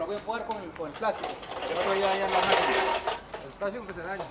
voy a empujar con el plástico. Que no voy a dañar la máquina. El plástico que se daña.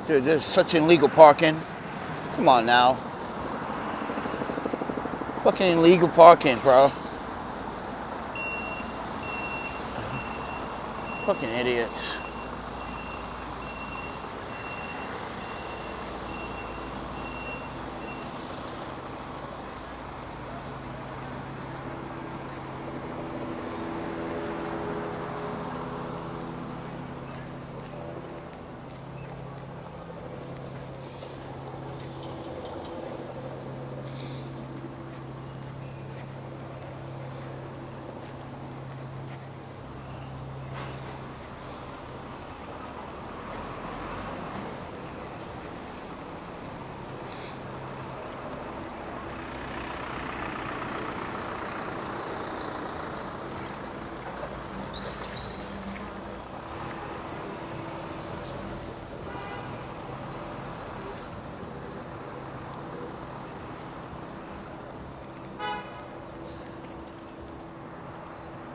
Dude, there's such illegal parking. Come on now. Fucking illegal parking, bro. Fucking idiots.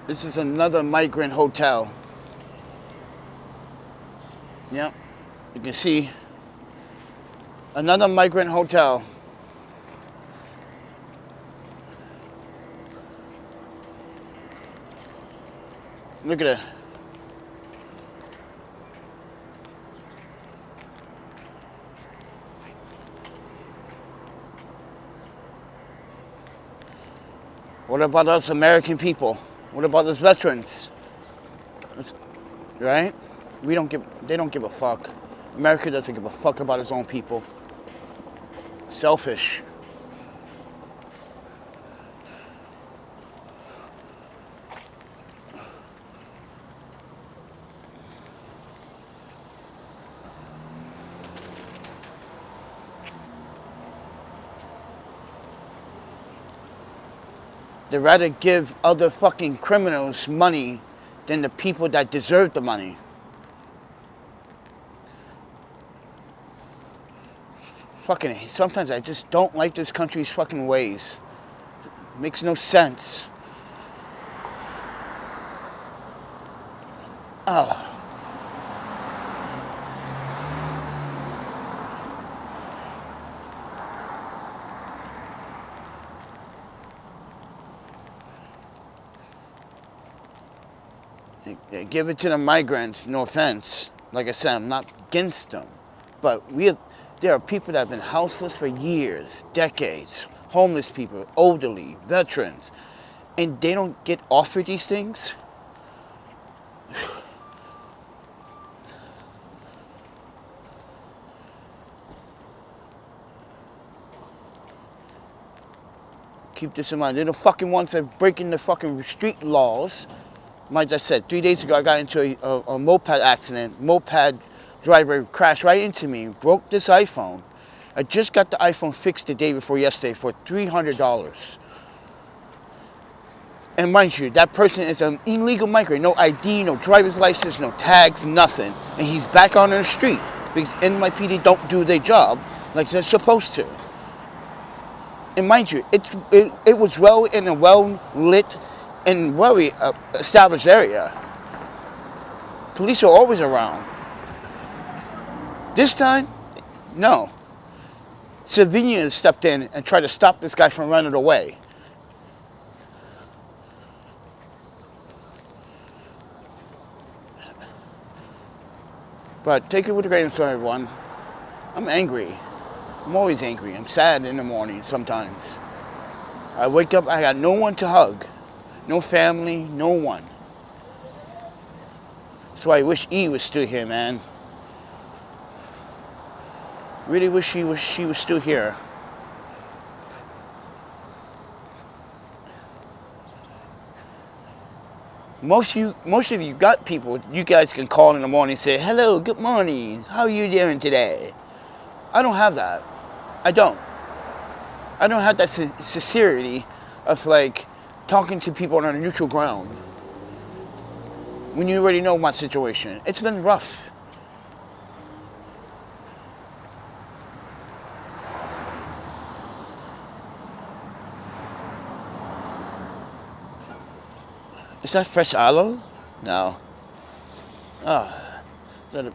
This is another migrant hotel. Yep. You can see another migrant hotel. Look at it. What about us American people? What about us veterans? Right? They don't give a fuck. America doesn't give a fuck about its own people. Selfish. They'd rather give other fucking criminals money than the people that deserve the money. Fucking, sometimes I just don't like this country's fucking ways. It makes no sense. Oh. Give it to the migrants, no offense. Like I said, I'm not against them. But there are people that have been houseless for years, decades. Homeless people, elderly, veterans. And they don't get offered these things? Keep this in mind. They're the fucking ones that are breaking the fucking street laws. Like I said, 3 days ago, I got into a moped accident. Moped driver crashed right into me, broke this iPhone. I just got the iPhone fixed the day before yesterday for $300. And mind you, that person is an illegal migrant. No ID, no driver's license, no tags, nothing. And he's back on the street because NYPD don't do their job like they're supposed to. And mind you, it was well in a well-lit and very established area. Police are always around. This time, no. Civilians stepped in and tried to stop this guy from running away. But take it with a grain of salt, everyone. I'm angry. I'm always angry. I'm sad in the morning sometimes. I wake up, I got no one to hug. No family, no one. That's why I wish E was still here, man. Really wish she was still here. Most of you got people you guys can call in the morning and say, hello, good morning, how are you doing today? I don't have that. I don't have that sincerity of like talking to people on a neutral ground when you already know my situation. It's been rough. Is that fresh aloe? No. Oh, is that a...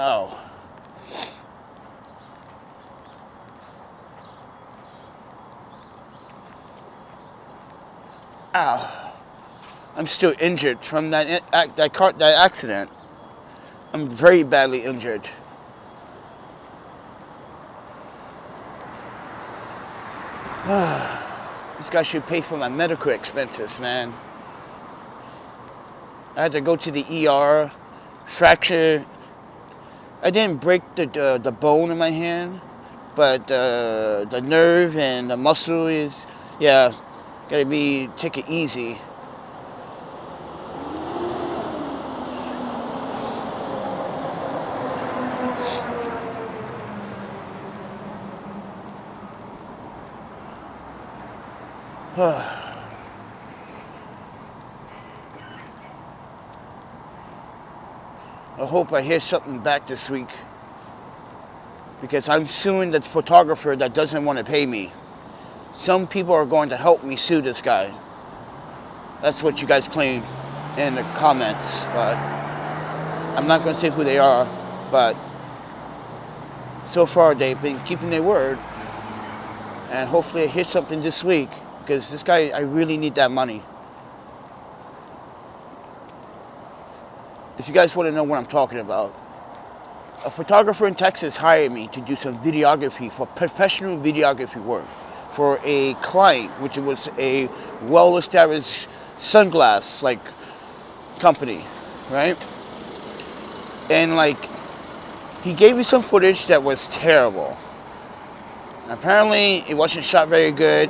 Oh. Ow. I'm still injured from that accident. I'm very badly injured. This guy should pay for my medical expenses, man. I had to go to the ER, fracture. I didn't break the bone in my hand, but the nerve and the muscle is, yeah, gotta take it easy. I hope I hear something back this week, because I'm suing the photographer that doesn't want to pay me. Some people are going to help me sue this guy. That's what you guys claim in the comments, but I'm not going to say who they are, but so far they've been keeping their word, and hopefully I hear something this week, because this guy, I really need that money. If you guys want to know what I'm talking about, a photographer in Texas hired me to do some videography, for professional videography work for a client, which was a well-established sunglass company, right? And he gave me some footage that was terrible. Apparently it wasn't shot very good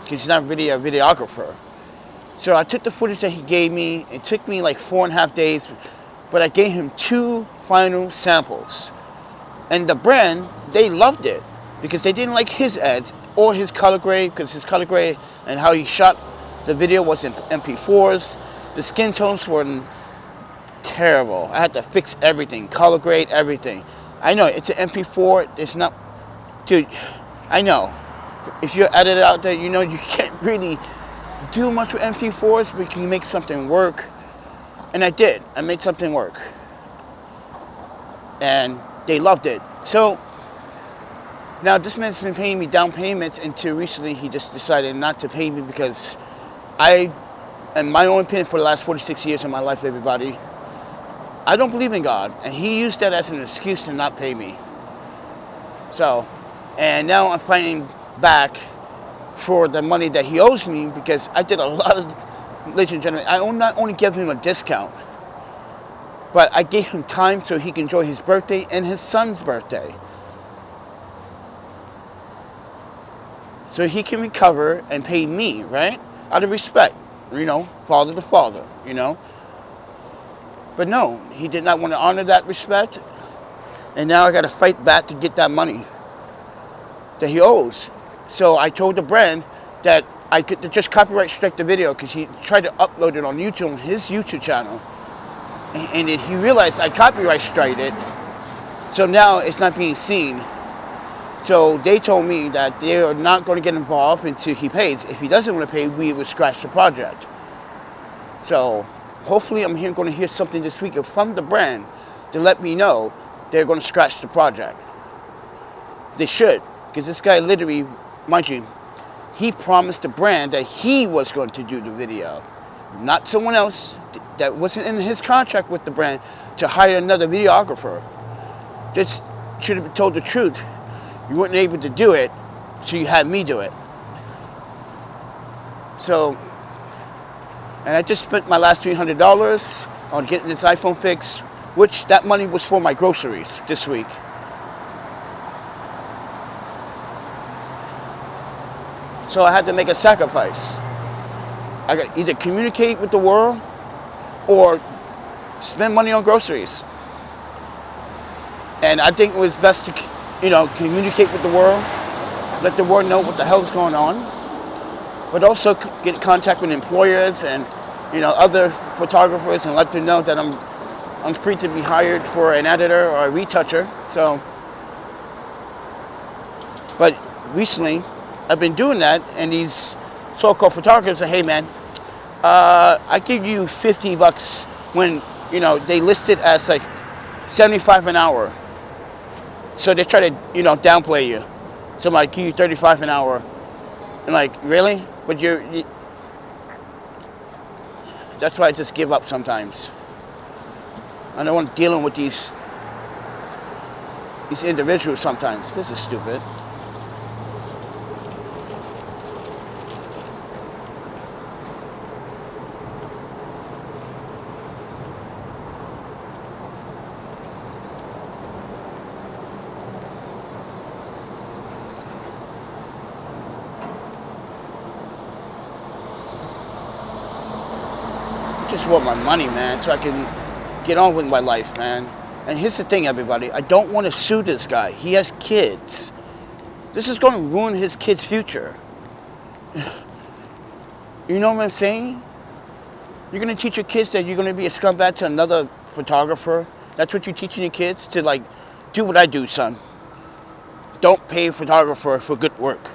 because he's not really a videographer. So I took the footage that he gave me. It took me 4.5 days, but I gave him 2 final samples. And the brand, they loved it because they didn't like his ads or his color grade, because his color grade and how he shot the video was in MP4s. The skin tones were terrible. I had to fix everything, color grade, everything. I know it's an MP4. It's not, dude. I know. If you're editor out there, you know you can't really do much with MP4s, but you can make something work. And I did. I made something work. And they loved it. So now this man's been paying me down payments until recently he just decided not to pay me, because in my own opinion, for the last 46 years of my life, everybody, I don't believe in God. And he used that as an excuse to not pay me. So, and now I'm fighting back for the money that he owes me, because I did a lot of, ladies and gentlemen, I not only gave him a discount, but I gave him time so he can enjoy his birthday and his son's birthday. So he can recover and pay me, right? Out of respect, father to father, But no, he did not want to honor that respect. And now I got to fight back to get that money that he owes. So I told the brand that I could just copyright strike the video, because he tried to upload it on YouTube, on his YouTube channel. And then he realized I copyright striked it. So now it's not being seen. So they told me that they are not going to get involved until he pays. If he doesn't want to pay, we would scratch the project. So hopefully I'm going to hear something this week from the brand to let me know they're going to scratch the project. They should, because this guy literally, mind you, he promised the brand that he was going to do the video, not someone else. That wasn't in his contract with the brand to hire another videographer. Just should have been told the truth. You weren't able to do it, so you had me do it. So, and I just spent my last $300 on getting this iPhone fixed, which that money was for my groceries this week. So I had to make a sacrifice. I got either communicate with the world or spend money on groceries. And I think it was best to, communicate with the world, let the world know what the hell is going on, but also get in contact with employers and, other photographers, and let them know that I'm free to be hired for an editor or a retoucher. So, but recently I've been doing that, and these so-called photographers say, hey man, I give you $50 when, they list it as $75 an hour. So they try to, downplay you. So I'm give you $35 an hour. And really? But that's why I just give up sometimes. I don't want dealing with these individuals sometimes. This is stupid. just want my money, man, so I can get on with my life, man. And here's the thing, everybody. I don't want to sue this guy. He has kids. This is going to ruin his kids' future. You know what I'm saying? You're going to teach your kids that you're going to be a scumbag to another photographer. That's what you're teaching your kids? To, like, do what I do, son. Don't pay a photographer for good work.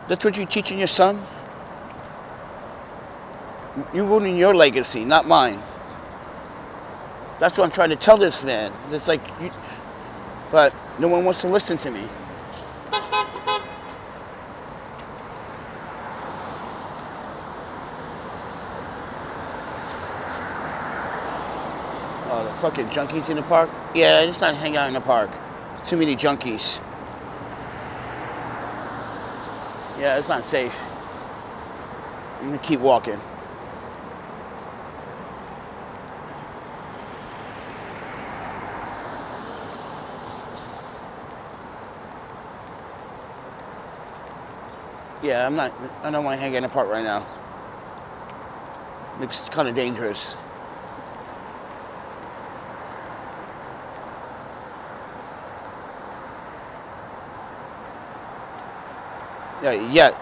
That's what you're teaching your son? You're ruining your legacy, not mine. That's what I'm trying to tell this man. It's like, but no one wants to listen to me. Oh, the fucking junkies in the park? Yeah, it's not hanging out in the park. There's too many junkies. Yeah, it's not safe. I'm gonna keep walking. Yeah, I don't want to hang out in the park right now. Looks kind of dangerous.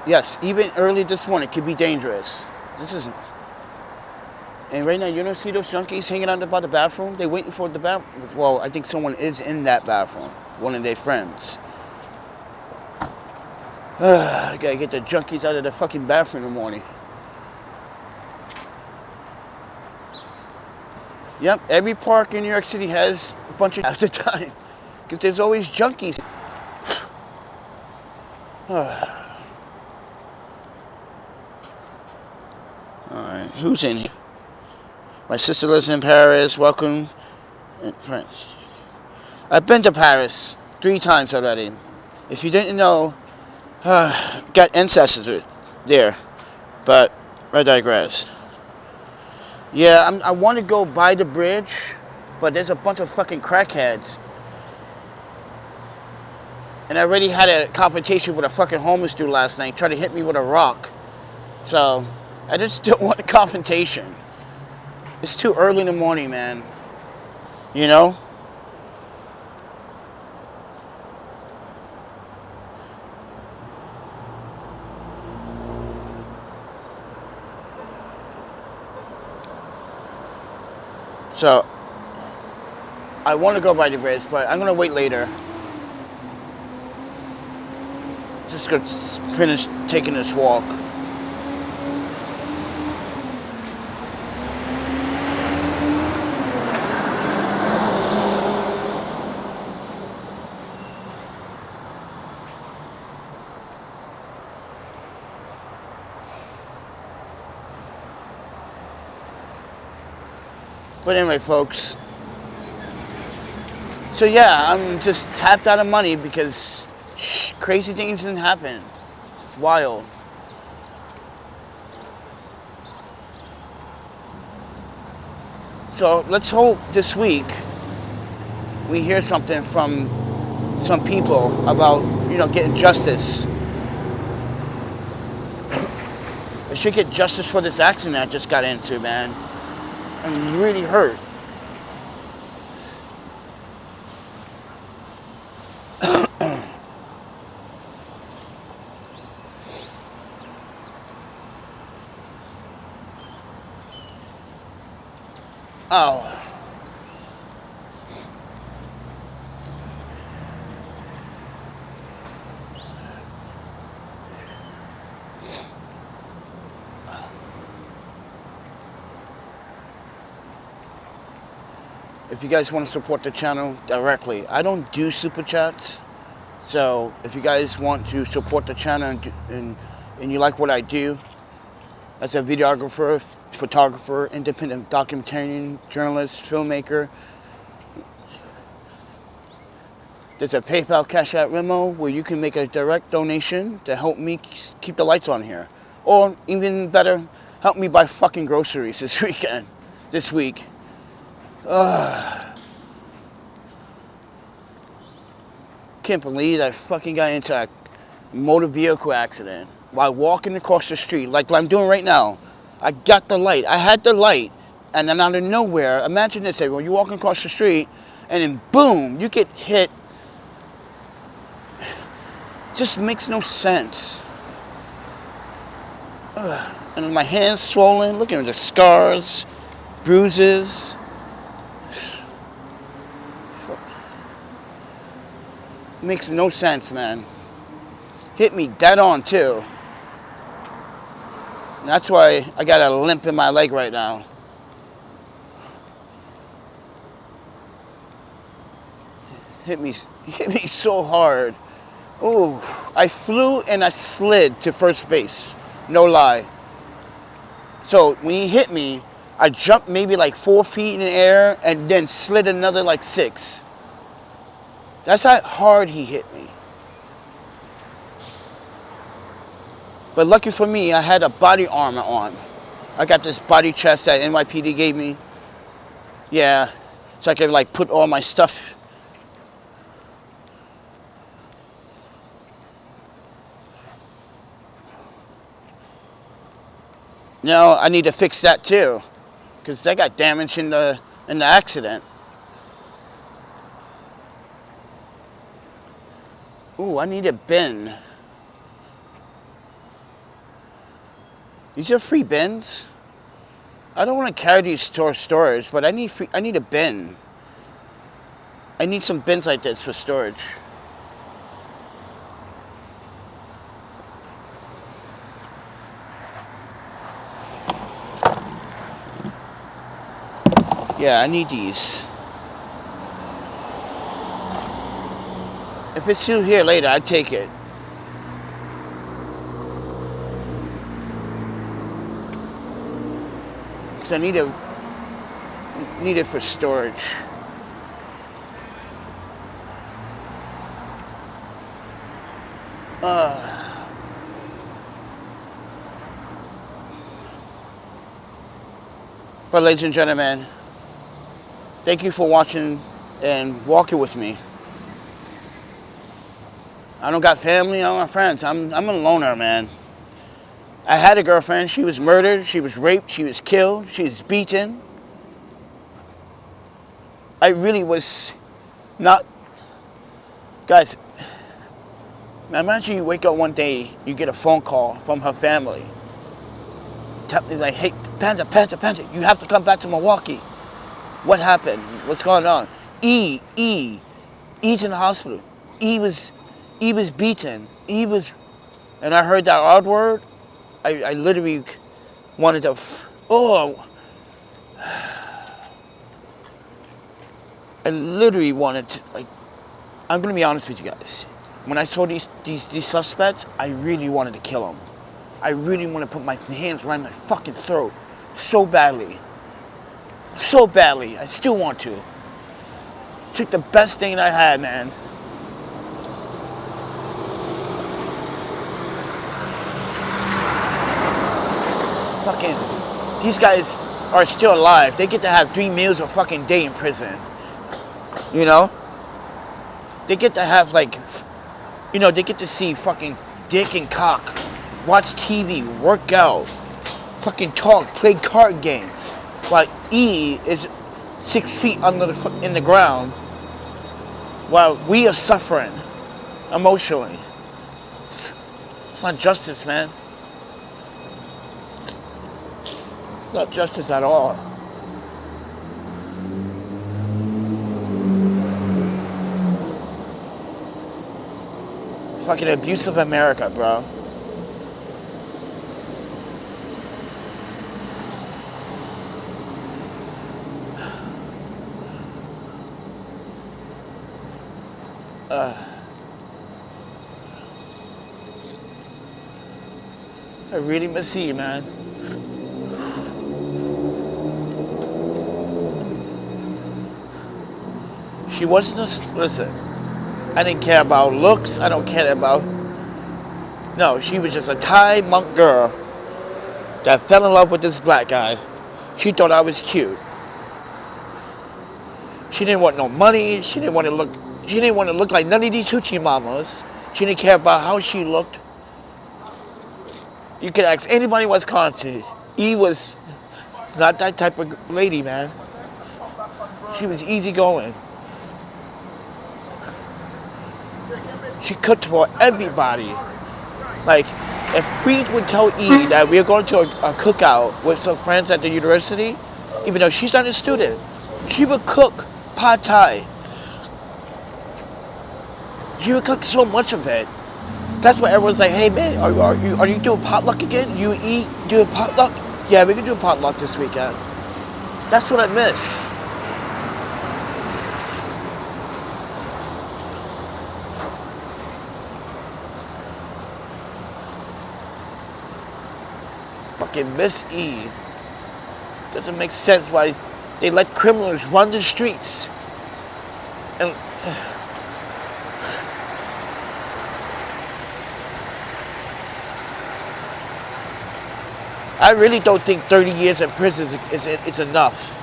Yes, even early this morning it could be dangerous. This isn't. And right now, you don't see those junkies hanging out by the bathroom? They're waiting for the bathroom. Well, I think someone is in that bathroom. One of their friends. I gotta get the junkies out of the fucking bathroom in the morning. Yep, every park in New York City has a bunch of at the time. Because there's always junkies. Alright, who's in here? My sister lives in Paris. Welcome. I've been to Paris 3 times already. If you didn't know, got ancestors there. But I digress. Yeah, I want to go by the bridge, but there's a bunch of fucking crackheads. And I already had a confrontation with a fucking homeless dude last night, trying to hit me with a rock. So, I just don't want a confrontation. It's too early in the morning, man. You know? So, I want to go by the bridge, but I'm going to wait later. Just going to finish taking this walk. But anyway, folks. So yeah, I'm just tapped out of money because crazy things didn't happen. It's wild. So let's hope this week we hear something from some people about, getting justice. I should get justice for this accident I just got into, man. I'm really hurt. Oh. If you guys want to support the channel directly, I don't do super chats. So if you guys want to support the channel and you like what I do as a videographer, photographer, independent documentarian, journalist, filmmaker, there's a PayPal Cash App Venmo where you can make a direct donation to help me keep the lights on here. Or even better, help me buy fucking groceries this week. Can't believe I fucking got into a motor vehicle accident while walking across the street like I'm doing right now. I got the light. I had the light. And then out of nowhere, imagine this, when you're walking across the street, and then boom, you get hit. Just makes no sense. Ugh. And my hands swollen. Look at the scars, bruises. Makes no sense, man. Hit me dead on, too. And that's why I got a limp in my leg right now. Hit me so hard. Oh, I flew and I slid to first base. No lie. So when he hit me, I jumped maybe like 4 feet in the air and then slid another like 6. That's how hard he hit me. But lucky for me, I had a body armor on. I got this body chest that NYPD gave me. Yeah, so I could like put all my stuff. Now I need to fix that too, because that got damaged in the accident. Ooh, I need a bin. These are free bins. I don't want to carry these storage, but I need a bin. I need some bins like this for storage. Yeah, I need these. If it's still here later, I'd take it. Because I need it for storage. But ladies and gentlemen, thank you for watching and walking with me. I don't got family, I don't got friends. I'm a loner, man. I had a girlfriend. She was murdered. She was raped. She was killed. She was beaten. I really was not... Guys, imagine you wake up one day, you get a phone call from her family. Like, hey, Panda, you have to come back to Milwaukee. What happened? What's going on? E's in the hospital. E was beaten. And I heard that odd word. I literally wanted to, I literally wanted to, like, I'm gonna be honest with you guys. When I saw these suspects, I really wanted to kill them. I really want to put my hands around my fucking throat so badly. So badly. I still want to. Took the best thing I had, man. Fucking, these guys are still alive. They get to have 3 meals a fucking day in prison. You know? They get to have, like, you know, they get to see fucking dick and cock, watch TV, work out, fucking talk, play card games, while E is 6 feet in the ground, while we are suffering emotionally. It's not justice, man. It's not justice at all. Fucking abusive America, bro. I really miss you, man. She wasn't just, listen, I didn't care about looks, I don't care about, no, she was just a Thai monk girl that fell in love with this black guy. She thought I was cute. She didn't want no money, she didn't want to look like none of these hoochie mamas. She didn't care about how she looked. You can ask anybody in Wisconsin. E was not that type of lady, man. She was easygoing. She cooked for everybody. Like, if we would tell E that we are going to a cookout with some friends at the university, even though she's not a student, she would cook pad thai. She would cook so much of it. That's why everyone's like, hey man, are you doing potluck again? You eat, do a potluck? Yeah, we can do a potluck this weekend. That's what I miss. Fucking Miss E. Doesn't make sense why they let criminals run the streets. And I really don't think 30 years in prison is enough.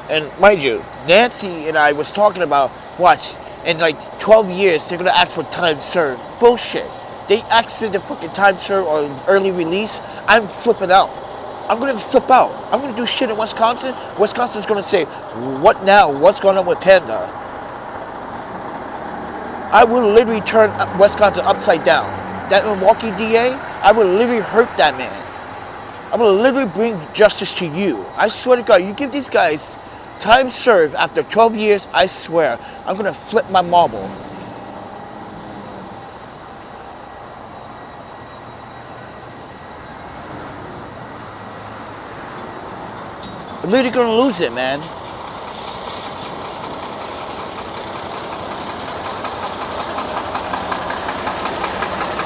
And mind you, Nancy and I was talking about, watch, in like 12 years, they're going to ask for time served. Bullshit. They asked for the fucking time served or early release. I'm flipping out. I'm going to flip out. I'm going to do shit in Wisconsin. Wisconsin's going to say, what now? What's going on with Panda? I will literally turn Wisconsin upside down. That Milwaukee DA, I will literally hurt that man. I will literally bring justice to you. I swear to God, you give these guys time served after 12 years, I swear, I'm going to flip my marble. I'm literally going to lose it, man.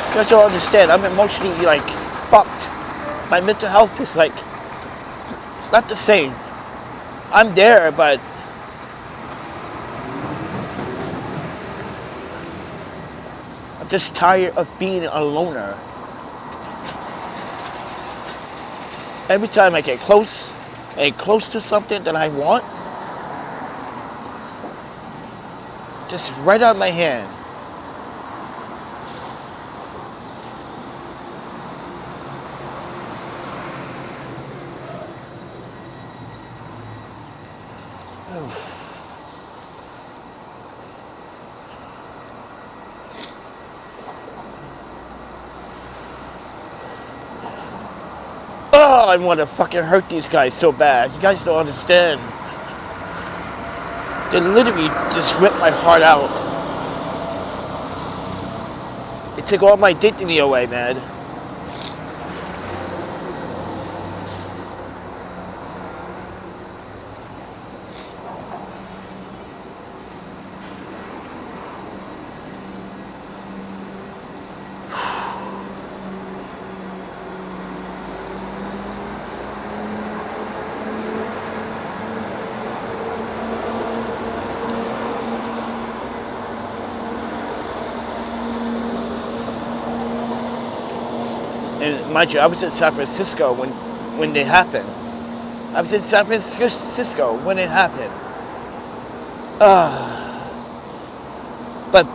You guys don't understand. I'm emotionally, like, fucked. My mental health is, like, it's not the same. I'm there, but I'm just tired of being a loner. Every time I get close to something that I want, just right out of my hand. Oh, I want to fucking hurt these guys so bad. You guys don't understand. They literally just ripped my heart out. It took all my dignity away, man. And mind you, I was in San Francisco when it happened. I was in San Francisco when it happened. But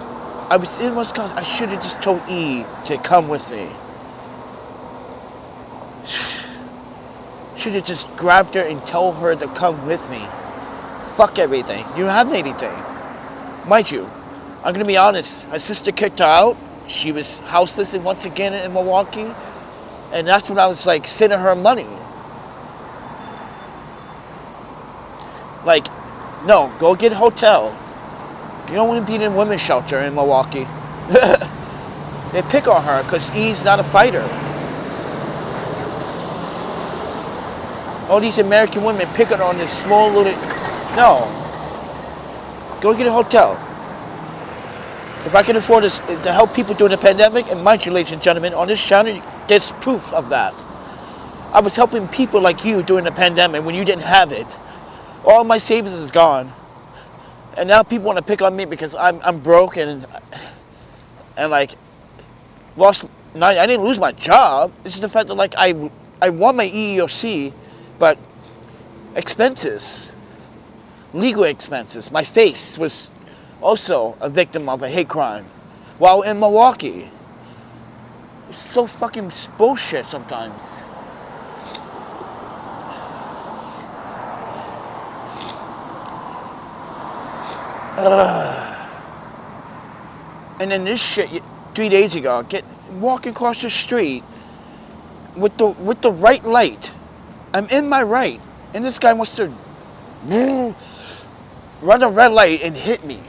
I was in Wisconsin. I should have just told E to come with me. Should have just grabbed her and told her to come with me. Fuck everything. You don't have anything. Mind you, I'm going to be honest. Her sister kicked her out. She was houseless once again in Milwaukee. And that's when I was like sending her money. Like, no, go get a hotel. You don't want to be in a women's shelter in Milwaukee. They pick on her because E's not a fighter. All these American women picking on this small little... No. Go get a hotel. If I can afford this, to help people during the pandemic, and mind you, ladies and gentlemen, on this channel, there's proof of that. I was helping people like you during the pandemic when you didn't have it. All my savings is gone. And now people want to pick on me because I'm broke and like lost. I didn't lose my job. It's just the fact that like I won my EEOC, but expenses, legal expenses. My face was also a victim of a hate crime while in Milwaukee. It's so fucking bullshit sometimes. And then this shit 3 days ago, walking across the street with the right light. I'm in my right, and this guy wants to run a red light and hit me.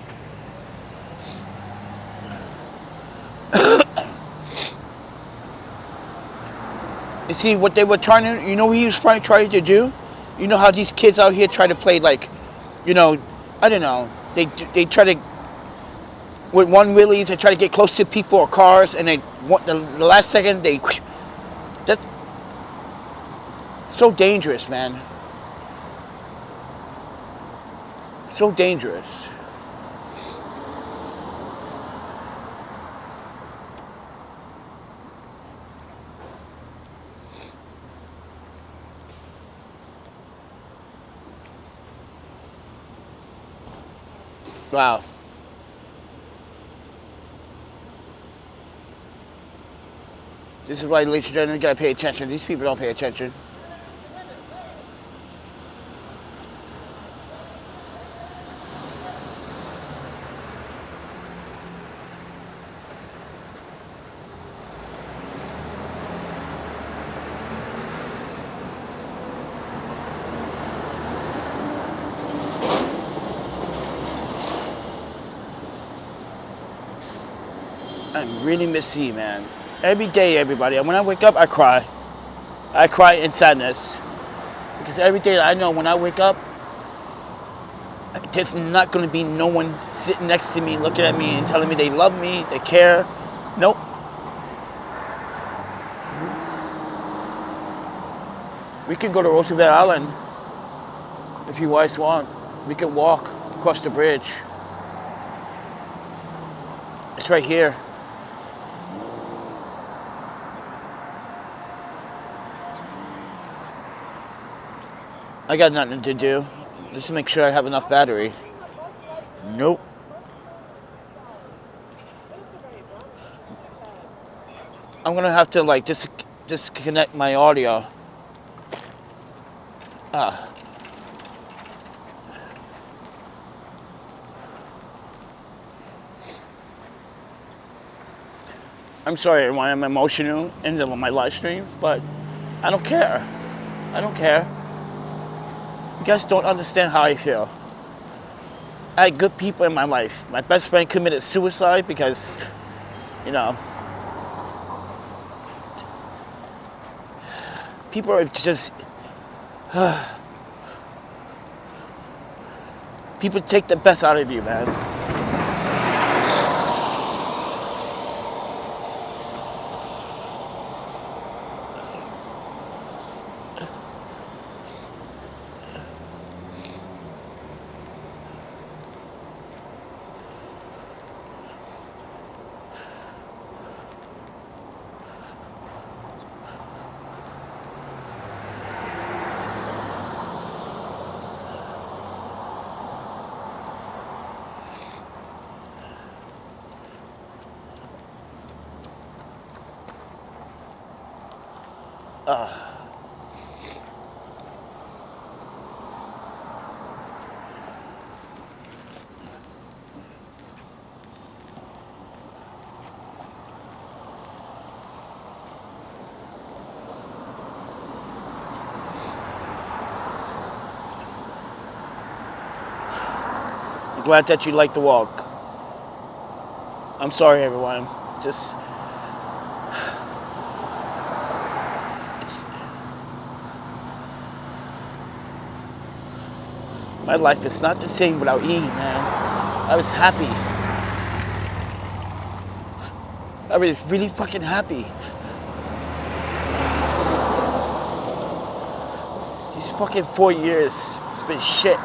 You see what they were trying to, you know what he was trying to do? You know how these kids out here try to play like, you know, I don't know, they try to, with one wheelies, they try to get close to people or cars, and they want the last second, that's so dangerous, man. So dangerous. Wow. This is why, ladies and gentlemen, you gotta pay attention. These people don't pay attention. I really miss you, man. Every day, everybody. When I wake up, I cry. I cry in sadness. Because every day I know when I wake up, there's not going to be no one sitting next to me, looking at me and telling me they love me, they care. Nope. We can go to Roosevelt Island if you guys want. We can walk across the bridge. It's right here. I got nothing to do. Just to make sure I have enough battery. Nope. I'm gonna have to like disconnect my audio. I'm sorry everyone, I'm emotional in my live streams, but I don't care. I don't care. You guys don't understand how I feel. I had good people in my life. My best friend committed suicide because, you know, people are just, people take the best out of you, man. I'm glad that you like the walk. I'm sorry, everyone. Just my life is not the same without E, man. I was happy. I was really fucking happy. These fucking 4 years, it's been shit.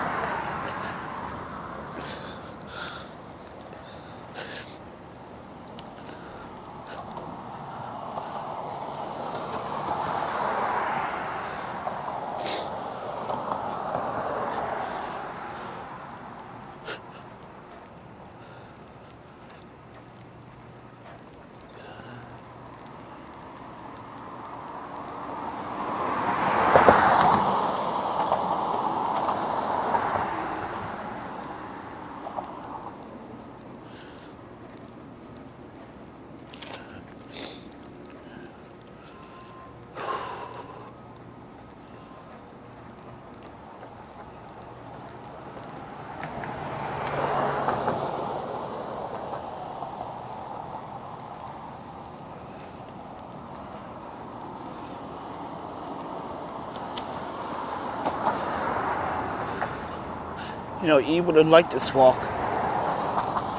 You know, E would have liked this walk.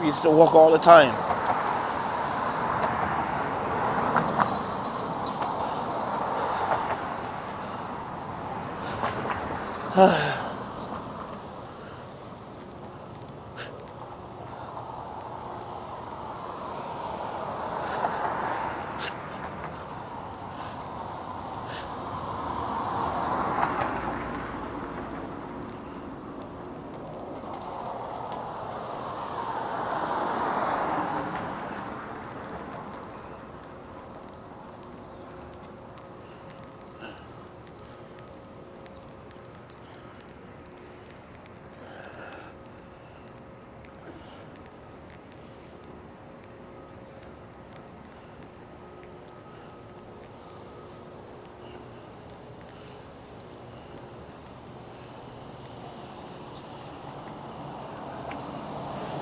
We used to walk all the time.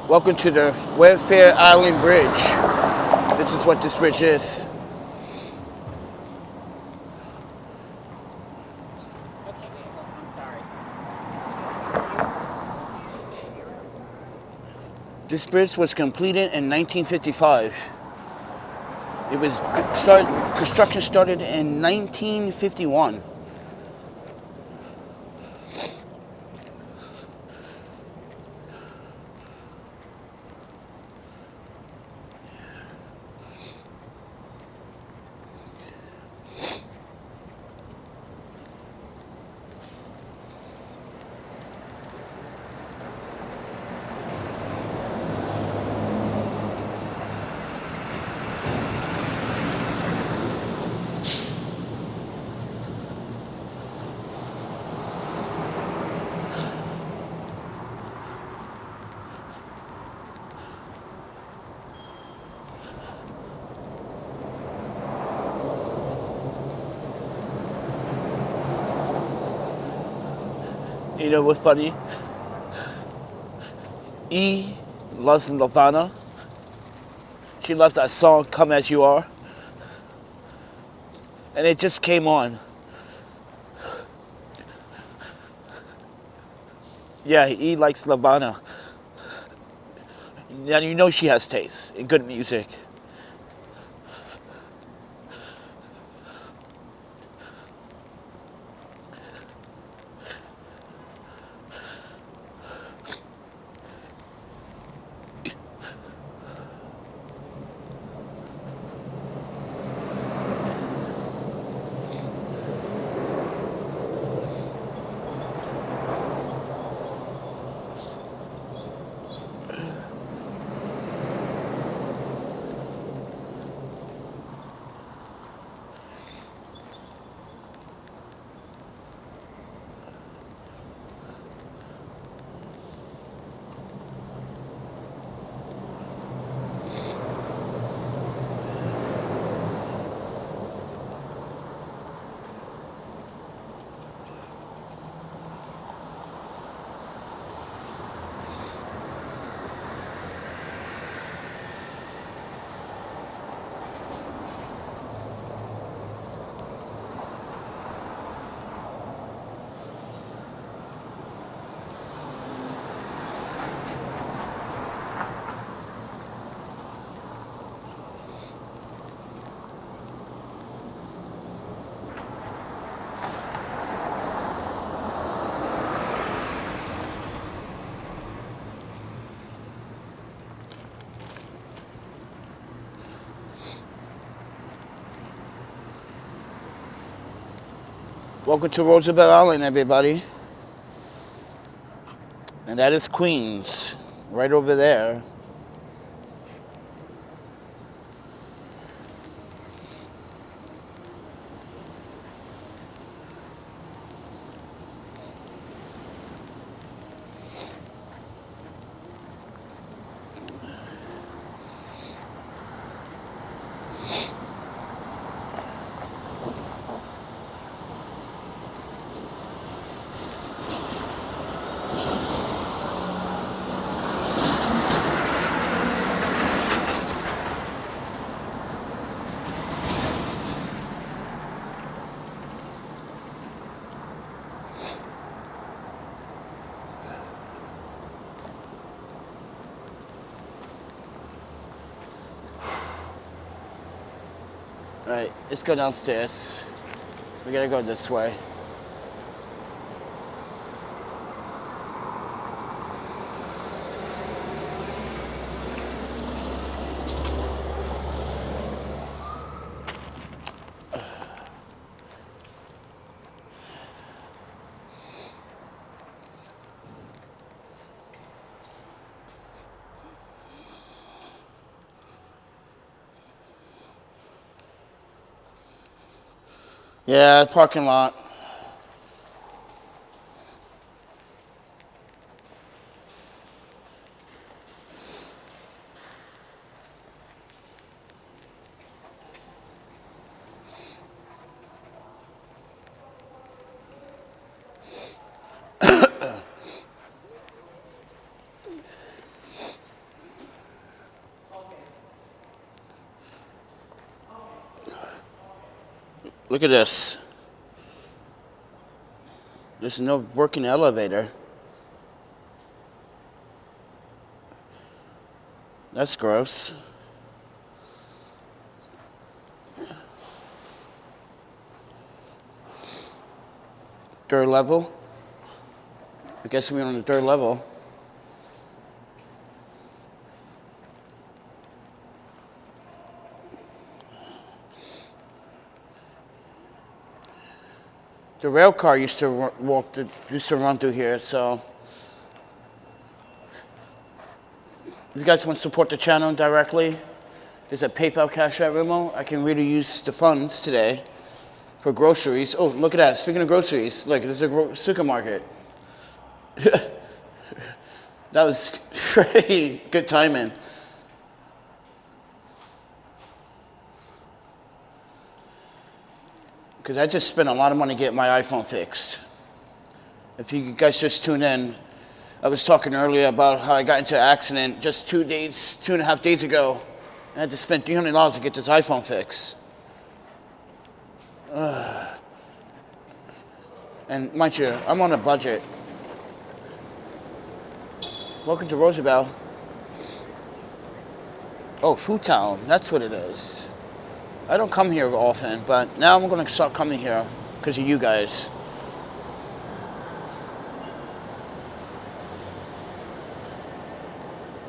Welcome to the Welfare Island Bridge. This is what this bridge is. This bridge was completed in 1955. Construction started in 1951. You know what's funny? E loves Nirvana. She loves that song, Come As You Are. And it just came on. Yeah, E likes Nirvana. Now you know she has taste in good music. Welcome to Roosevelt Island, everybody. And that is Queens, right over there. Alright, let's go downstairs. We gotta go this way. Yeah, parking lot. Look at this. There's no working elevator. That's gross. Third level. I guess we're on the third level. The rail car used to run through here, so if you guys want to support the channel directly, there's a PayPal Cash App Venmo. I can really use the funds today for groceries. Oh, look at that. Speaking of groceries, look, there's a supermarket. That was pretty good timing. Because I just spent a lot of money getting my iPhone fixed. If you guys just tune in, I was talking earlier about how I got into an accident just 2.5 days ago. And I had to spend $300 to get this iPhone fixed. And mind you, I'm on a budget. Welcome to Roosevelt. Oh, Food Town, that's what it is. I don't come here often, but now I'm going to start coming here because of you guys.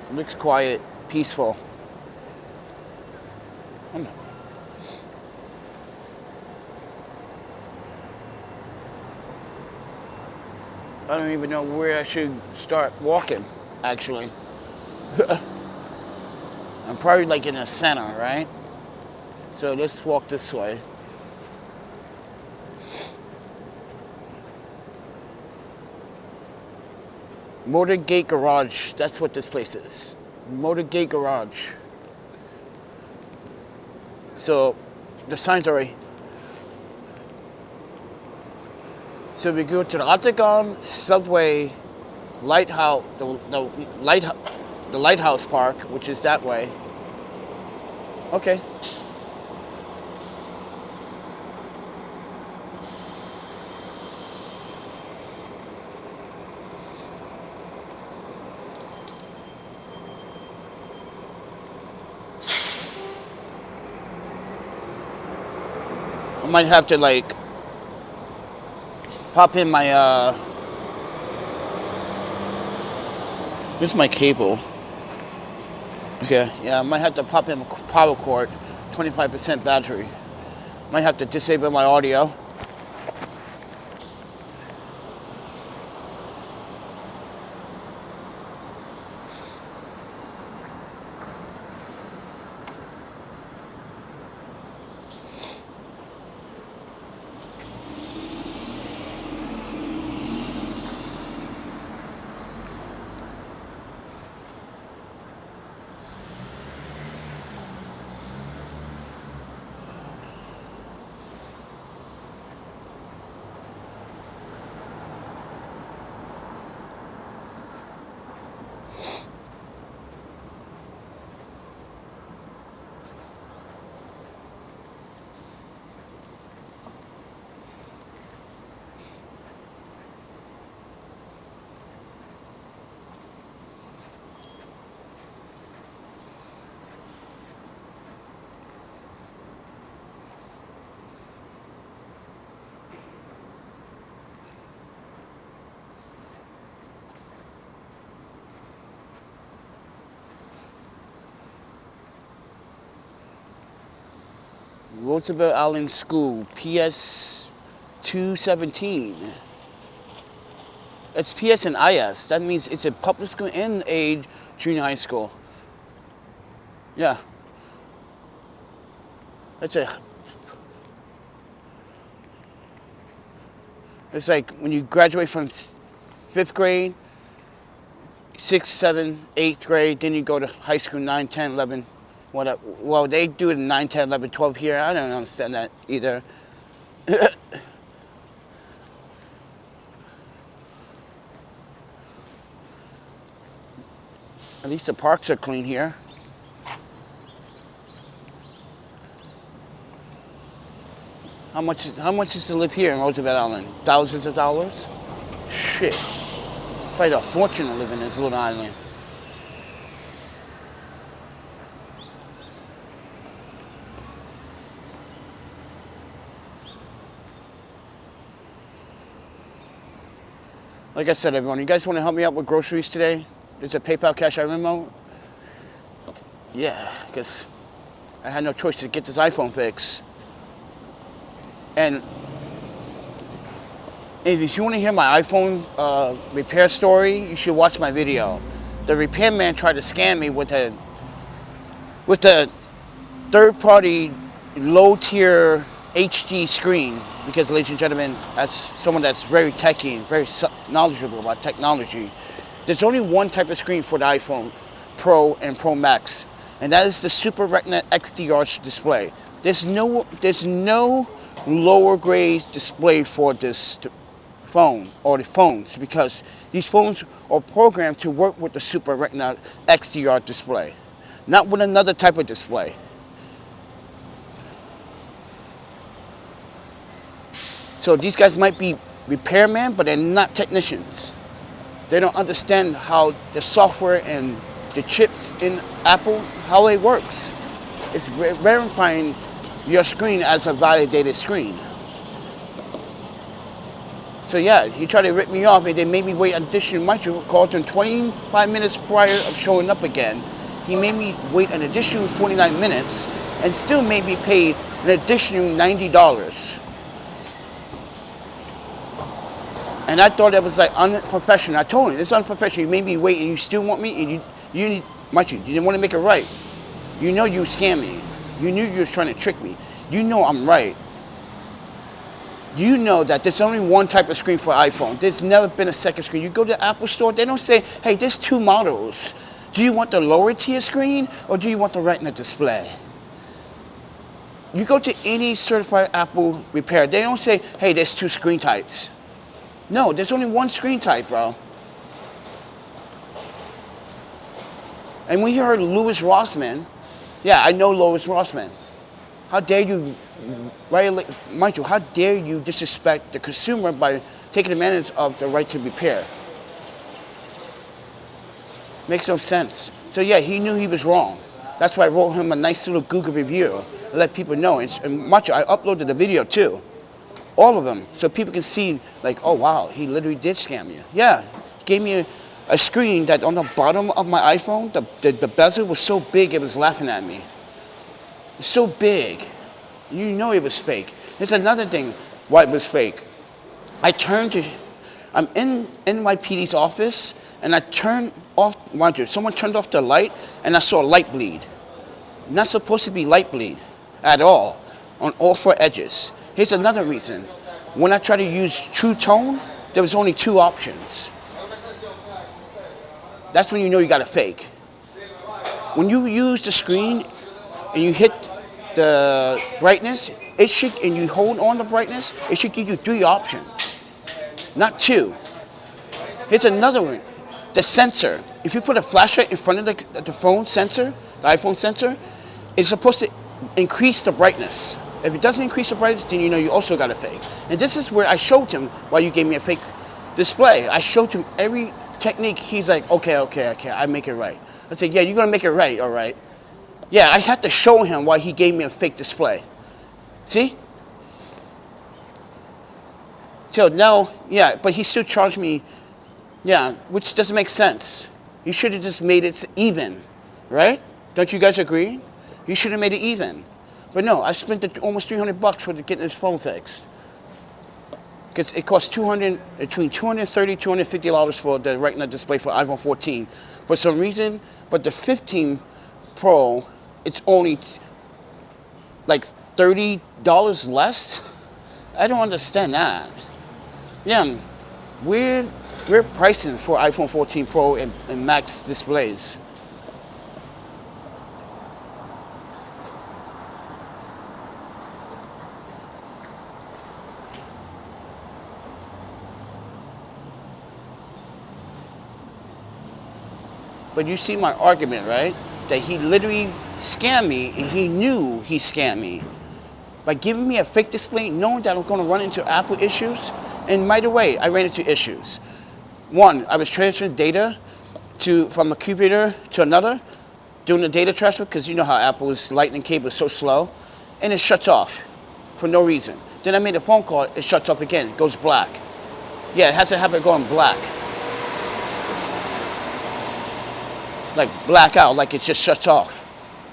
It looks quiet, peaceful. I don't even know where I should start walking, actually. I'm probably like in the center, right? So let's walk this way. Motor Gate Garage, that's what this place is. Motor Gate Garage. So the signs are right. So we go to the Octagon, Subway, Lighthouse, the Lighthouse Park, which is that way. Okay. I might have to like pop in my this is my cable. Okay, yeah, I might have to pop in a power cord, 25% battery. Might have to disable my audio. Roosevelt Island School, PS 217. It's PS and IS. That means it's a public school and a junior high school. Yeah. It's like when you graduate from 5th grade, 6th, 7th, 8th grade, then you go to high school 9, 10, 11, whatever. Well, they do it in 9, 10, 11, 12 here. I don't understand that either. At least the parks are clean here. How much is to live here in Roosevelt Island? Thousands of dollars? Shit. Probably a fortune to live in this little island. Like I said, everyone, you guys want to help me out with groceries today? There's a PayPal Cash App memo. Yeah, because I had no choice to get this iPhone fixed. And if you want to hear my iPhone repair story, you should watch my video. The repairman tried to scam me with a third-party, low-tier HD screen. Because, ladies and gentlemen, as someone that's very techy and very knowledgeable about technology, there's only one type of screen for the iPhone Pro and Pro Max, and that is the Super Retina XDR display. There's no lower grade display for this phone or the phones, because these phones are programmed to work with the Super Retina XDR display, not with another type of display. So these guys might be repairmen, but they're not technicians. They don't understand how the software and the chips in Apple, how it works. It's verifying your screen as a validated screen. So yeah, he tried to rip me off, and they made me wait an additional, mind you, called him 25 minutes prior of showing up again. He made me wait an additional 49 minutes and still made me pay an additional $90. And I thought that was like unprofessional. I told him, it's unprofessional. You made me wait and you still want me, and you need, mind you didn't want to make it right. You know you scammed me. You knew you were trying to trick me. You know I'm right. You know that there's only one type of screen for iPhone. There's never been a second screen. You go to the Apple store, they don't say, hey, there's two models. Do you want the lower tier screen or do you want the Retina display? You go to any certified Apple repair, they don't say, hey, there's two screen types. No, there's only one screen type, bro. And we heard Louis Rossman. Yeah, I know Louis Rossman. How dare you violate, mind you, how dare you disrespect the consumer by taking advantage of the right to repair? Makes no sense. So yeah, he knew he was wrong. That's why I wrote him a nice little Google review to let people know. And mind you, I uploaded the video too. All of them, so people can see, like, oh wow, he literally did scam you. Yeah, he gave me a screen that on the bottom of my iPhone, the bezel was so big it was laughing at me. It's so big. You know it was fake. There's another thing why it was fake. I'm in NYPD's office, and I turned off, mind you, someone turned off the light, and I saw light bleed. Not supposed to be light bleed at all, on all four edges. Here's another reason. When I tried to use True Tone, there was only two options. That's when you know you got a fake. When you use the screen and you hit the brightness, and you hold on the brightness, it should give you three options, not two. Here's another one. The sensor. If you put a flashlight in front of the phone sensor, the iPhone sensor, it's supposed to increase the brightness. If it doesn't increase the brightness, then you know you also got a fake. And this is where I showed him why you gave me a fake display. I showed him every technique. He's like, okay, I make it right. I said, yeah, you're gonna make it right, all right. Yeah, I had to show him why he gave me a fake display. See? So now, yeah, but he still charged me, yeah, which doesn't make sense. You should have just made it even, right? Don't you guys agree? You should have made it even. But no, I spent almost $300 for getting this phone fixed. Because it costs between $230, $250 for the retina display for iPhone 14. For some reason, but the 15 Pro, it's only like $30 less. I don't understand that. Yeah, we're pricing for iPhone 14 Pro and Max displays. But you see my argument, right? That he literally scammed me, and he knew he scammed me. By giving me a fake display, knowing that I'm going to run into Apple issues. And by the way, I ran into issues. One, I was transferring data from a computer to another, doing the data transfer, because you know how Apple's lightning cable is so slow, and it shuts off for no reason. Then I made a phone call, it shuts off again, it goes black. Yeah, it has to have it going black. Like black out, like it just shuts off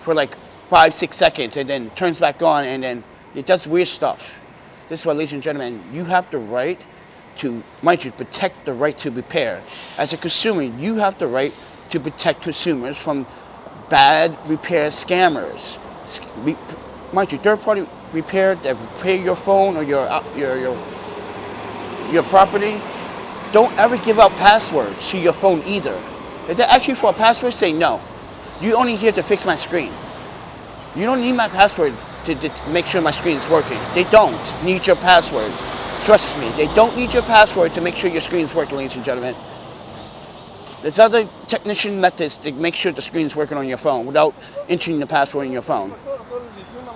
for like 5-6 seconds and then turns back on, and then it does weird stuff. This is why, ladies and gentlemen, you have the right to, mind you, protect the right to repair. As a consumer, you have the right to protect consumers from bad repair scammers. Mind you, third-party repair that repair your phone or your property, don't ever give out passwords to your phone either. If they ask you for a password, say no. You're only here to fix my screen. You don't need my password to make sure my screen is working. They don't need your password. Trust me, they don't need your password to make sure your screen is working, ladies and gentlemen. There's other technician methods to make sure the screen is working on your phone without entering the password in your phone.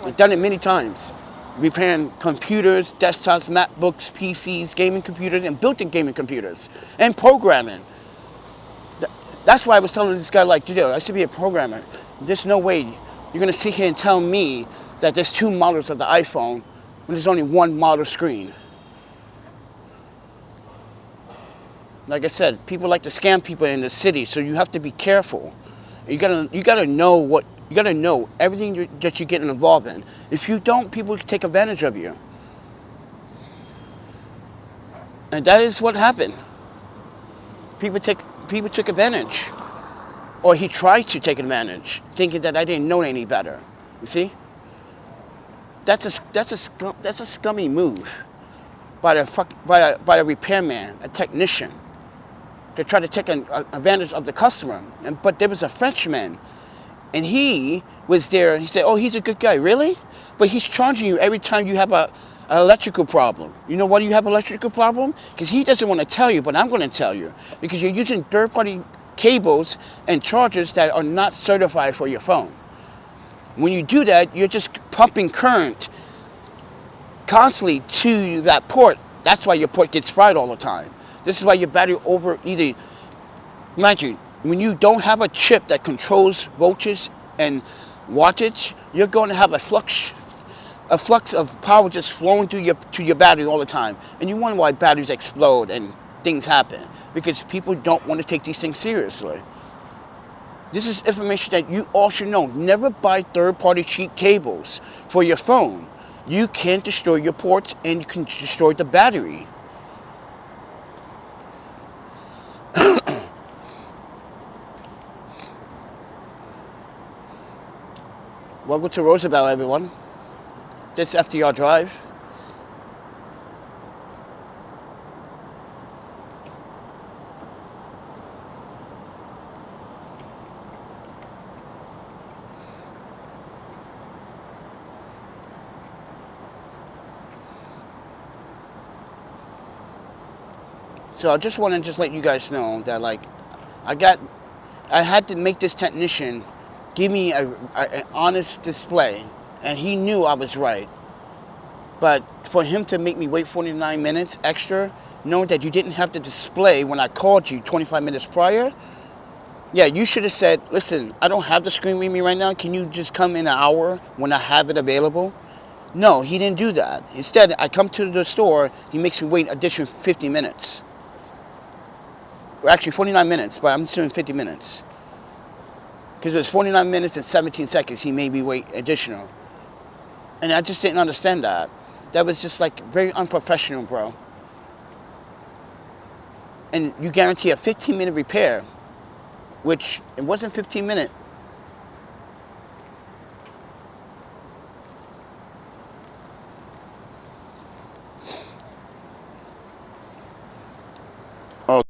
I've done it many times. Repairing computers, desktops, MacBooks, PCs, gaming computers, and built-in gaming computers, and programming. That's why I was telling this guy, like, dude, I should be a programmer. There's no way you're going to sit here and tell me that there's 2 models of the iPhone when there's only 1 model screen. Like I said, people like to scam people in the city, so you have to be careful. You gotta know everything that you're getting involved in. If you don't, people can take advantage of you. And that is what happened. People took advantage, or he tried to take advantage, thinking that I didn't know any better. You see, that's a scummy move by a repairman, a technician, to try to take advantage of the customer. But there was a Frenchman, and he was there. And he said, "Oh, he's a good guy, really?" But he's charging you every time you have an electrical problem. You know why you have an electrical problem? Because he doesn't want to tell you, but I'm going to tell you. Because you're using third-party cables and chargers that are not certified for your phone. When you do that, you're just pumping current constantly to that port. That's why your port gets fried all the time. This is why your battery overheated. Mind you, when you don't have a chip that controls voltage and wattage, you're going to have a flux of power just flowing to your battery all the time. And you wonder why batteries explode and things happen. Because people don't want to take these things seriously. This is information that you all should know. Never buy third-party cheap cables for your phone. You can destroy your ports and you can destroy the battery. Welcome to Roosevelt, everyone. This FDR Drive. So I just want to let you guys know that, like, I had to make this technician give me an honest display, and he knew I was right. But for him to make me wait 49 minutes extra, knowing that you didn't have the display when I called you 25 minutes prior, yeah, you should have said, listen, I don't have the screen with me right now. Can you just come in an hour when I have it available? No, he didn't do that. Instead, I come to the store, he makes me wait additional 50 minutes. Well, actually 49 minutes, but I'm doing 50 minutes. Because it's 49 minutes and 17 seconds he made me wait additional. And I just didn't understand that. That was just like very unprofessional, bro. And you guarantee a 15-minute repair, which it wasn't 15 minutes. Oh,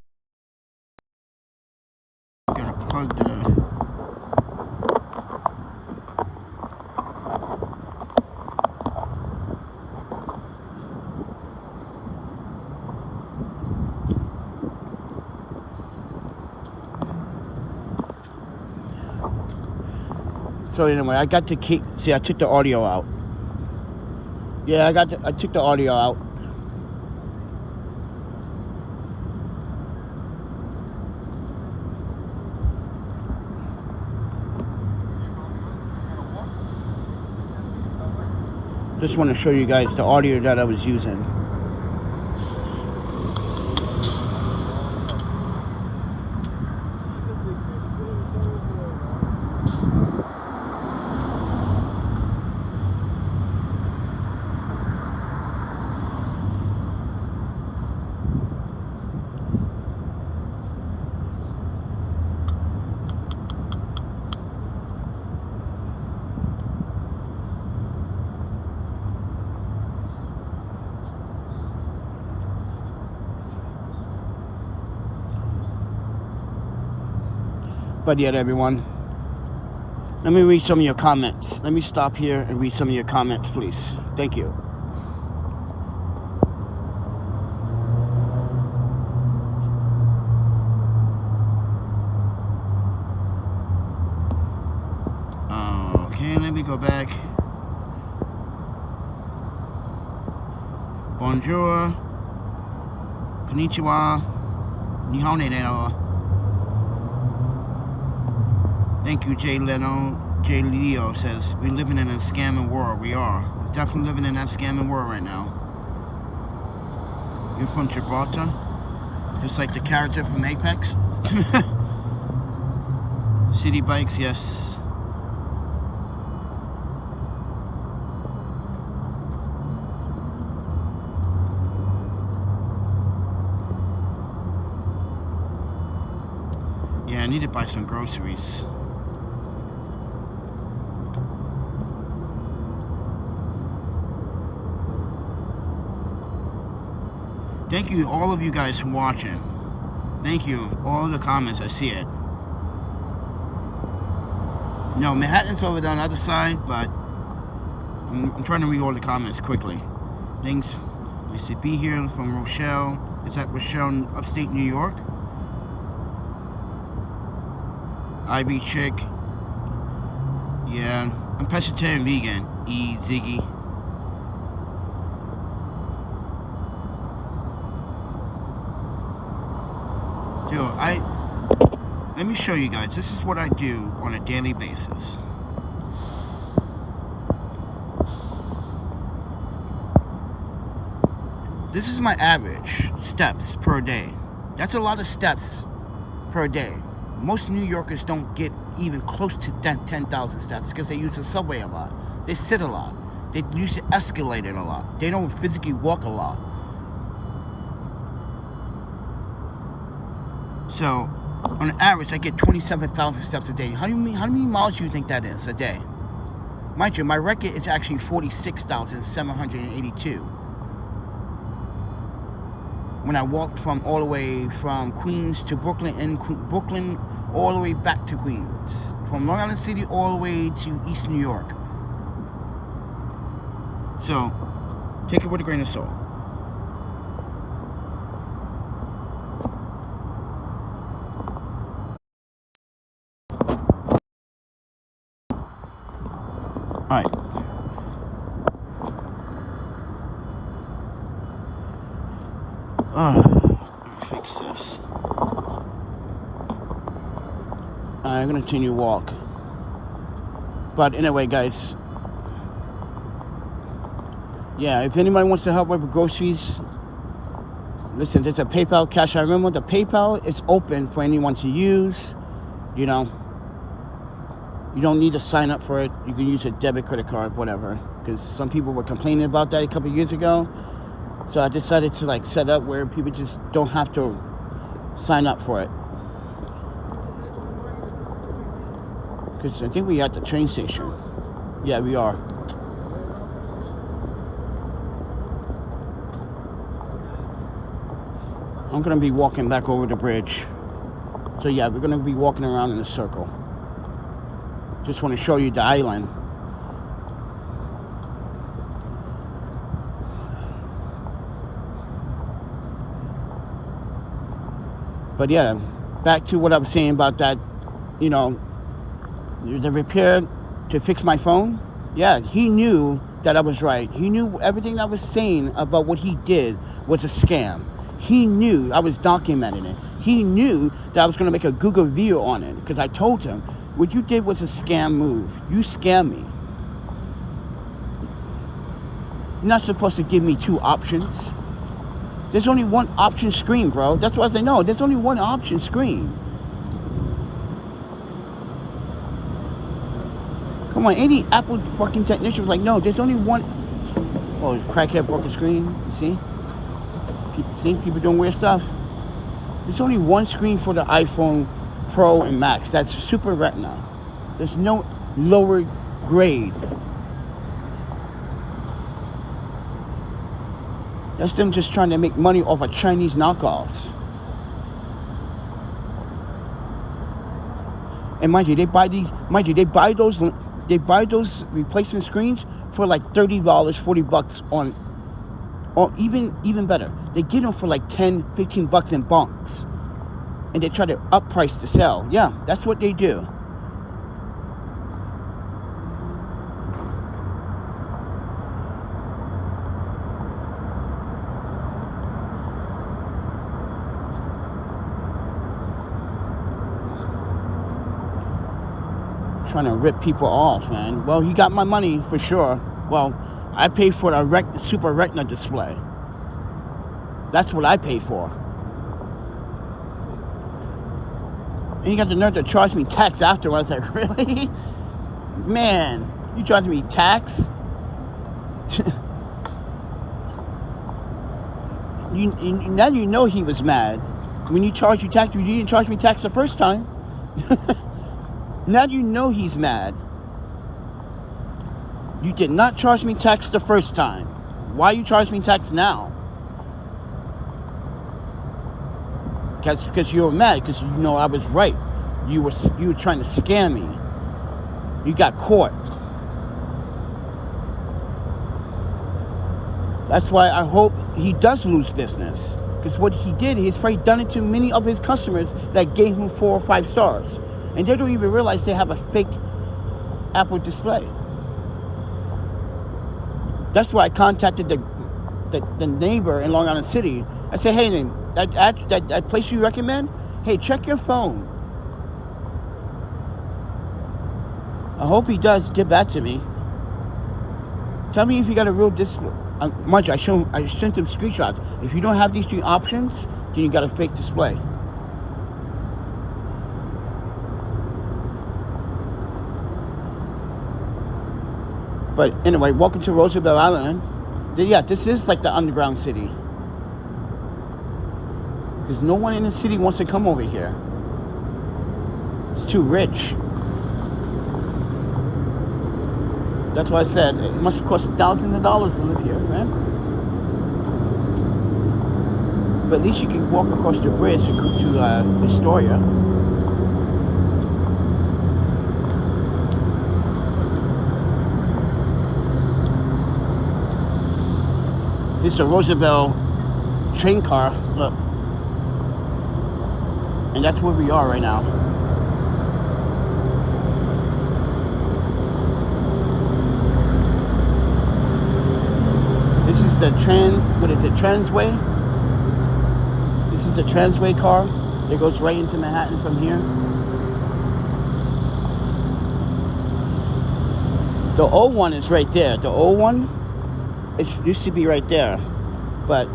gotta plug the. So anyway, I got to keep. See, I took the audio out. Yeah, I took the audio out. Just want to show you guys the audio that I was using. But yet, everyone, let me read some of your comments. Let me stop here and read some of your comments, please. Thank you. Okay, let me go back. Bonjour. Konnichiwa. Nihon ne. Thank you, Jay Leno. Jay Leo says, we're living in a scamming world. We are. We're definitely living in that scamming world right now. You're from Gibraltar? Just like the character from Apex? City bikes, yes. Yeah, I need to buy some groceries. Thank you, all of you guys for watching. Thank you, all the comments, I see it. No, Manhattan's over on the other side, but I'm trying to read all the comments quickly. Thanks. I see B here from Rochelle. Is that Rochelle in upstate New York? IB Chick. Yeah, I'm pescatarian vegan. E Ziggy. Let me show you guys. This is what I do on a daily basis. This is my average steps per day. That's a lot of steps per day. Most New Yorkers don't get even close to 10,000 steps because they use the subway a lot. They sit a lot. They use the escalator a lot. They don't physically walk a lot. So, on average, I get 27,000 steps a day. How many miles do you think that is a day? Mind you, my record is actually 46,782. When I walked from all the way from Queens to Brooklyn, and Brooklyn all the way back to Queens. From Long Island City all the way to East New York. So, take it with a grain of salt. Alright. Fix this. I'm gonna continue to walk. But anyway, guys. Yeah, if anybody wants to help with groceries, listen, there's a PayPal, Cash. I remember the PayPal is open for anyone to use, you know. You don't need to sign up for it. You can use a debit, credit card, whatever. Because some people were complaining about that a couple of years ago. So I decided to like set up where people just don't have to sign up for it. Because I think we're at the train station. Yeah, we are. I'm going to be walking back over the bridge. So yeah, we're going to be walking around in a circle. Just want to show you the island. But yeah, back to what I was saying about that, you know, the repair to fix my phone. Yeah, he knew that I was right. He knew everything I was saying about what he did was a scam. He knew I was documenting it. He knew that I was going to make a Google video on it because I told him, what you did was a scam move. You scammed me. You're not supposed to give me two options. There's only one option screen, bro. That's why I say, no, there's only one option screen. Come on, any Apple fucking technician was like, no, there's only one. Oh, crackhead broke the screen. You see? See, people doing weird stuff. There's only one screen for the iPhone Pro and Max. That's Super Retina. There's no lower grade. That's them just trying to make money off of Chinese knockoffs. And mind you, they buy those replacement screens for like $30, $40 on, or even better. They get them for like 10, 15 bucks in bunks. And they try to up price to sell. Yeah, that's what they do. Trying to rip people off, man. Well, he got my money for sure. Well, I paid for the Super Retina display. That's what I paid for. And he got the nerve to charge me tax afterwards. I was like, really? Man, you charging me tax? Now you know he was mad. When you charge you tax, you didn't charge me tax the first time. Now you know he's mad. You did not charge me tax the first time. Why you charge me tax now? Because you were mad, because you know I was right. You were trying to scam me. You got caught. That's why I hope he does lose business. Because what he did, he's probably done it to many of his customers that gave him 4 or 5 stars. And they don't even realize they have a fake Apple display. That's why I contacted the neighbor in Long Island City. I said, hey, man, that place you recommend, hey, check your phone. I hope he does get back to me. Tell me if you got a real display. Mind you, I sent him screenshots. If you don't have these 3 options, then you got a fake display. But anyway, welcome to Roosevelt Island. Yeah, this is like the underground city. Because no one in the city wants to come over here. It's too rich. That's why I said it must cost thousands of dollars to live here, man. But at least you can walk across the bridge to Astoria. This is a Roosevelt train car, look. And that's where we are right now. This is the Transway? This is the Transway car. It goes right into Manhattan from here. The old one is right there. The old one, it used to be right there. But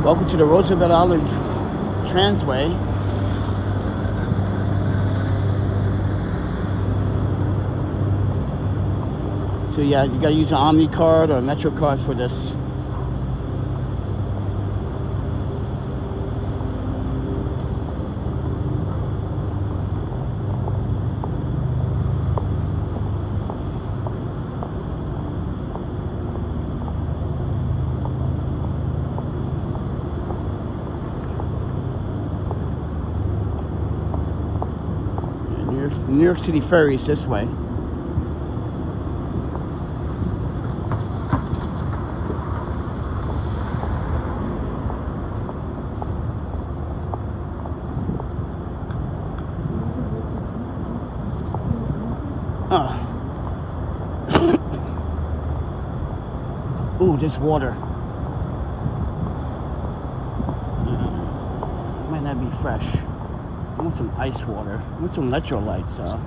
Welcome to the Roosevelt Island Transway. So yeah, you gotta use an Omni card or a Metro card for this. New York City ferry is this way. Ooh, this water. Might not be fresh. I want some ice water. I want some electrolytes, though.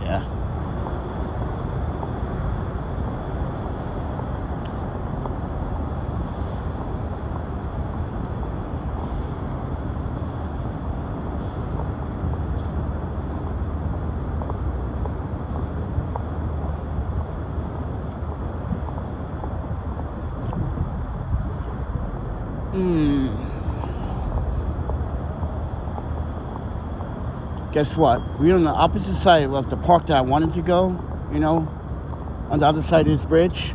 Yeah. Guess what? We're on the opposite side of the park that I wanted to go, you know, on the other side of this bridge.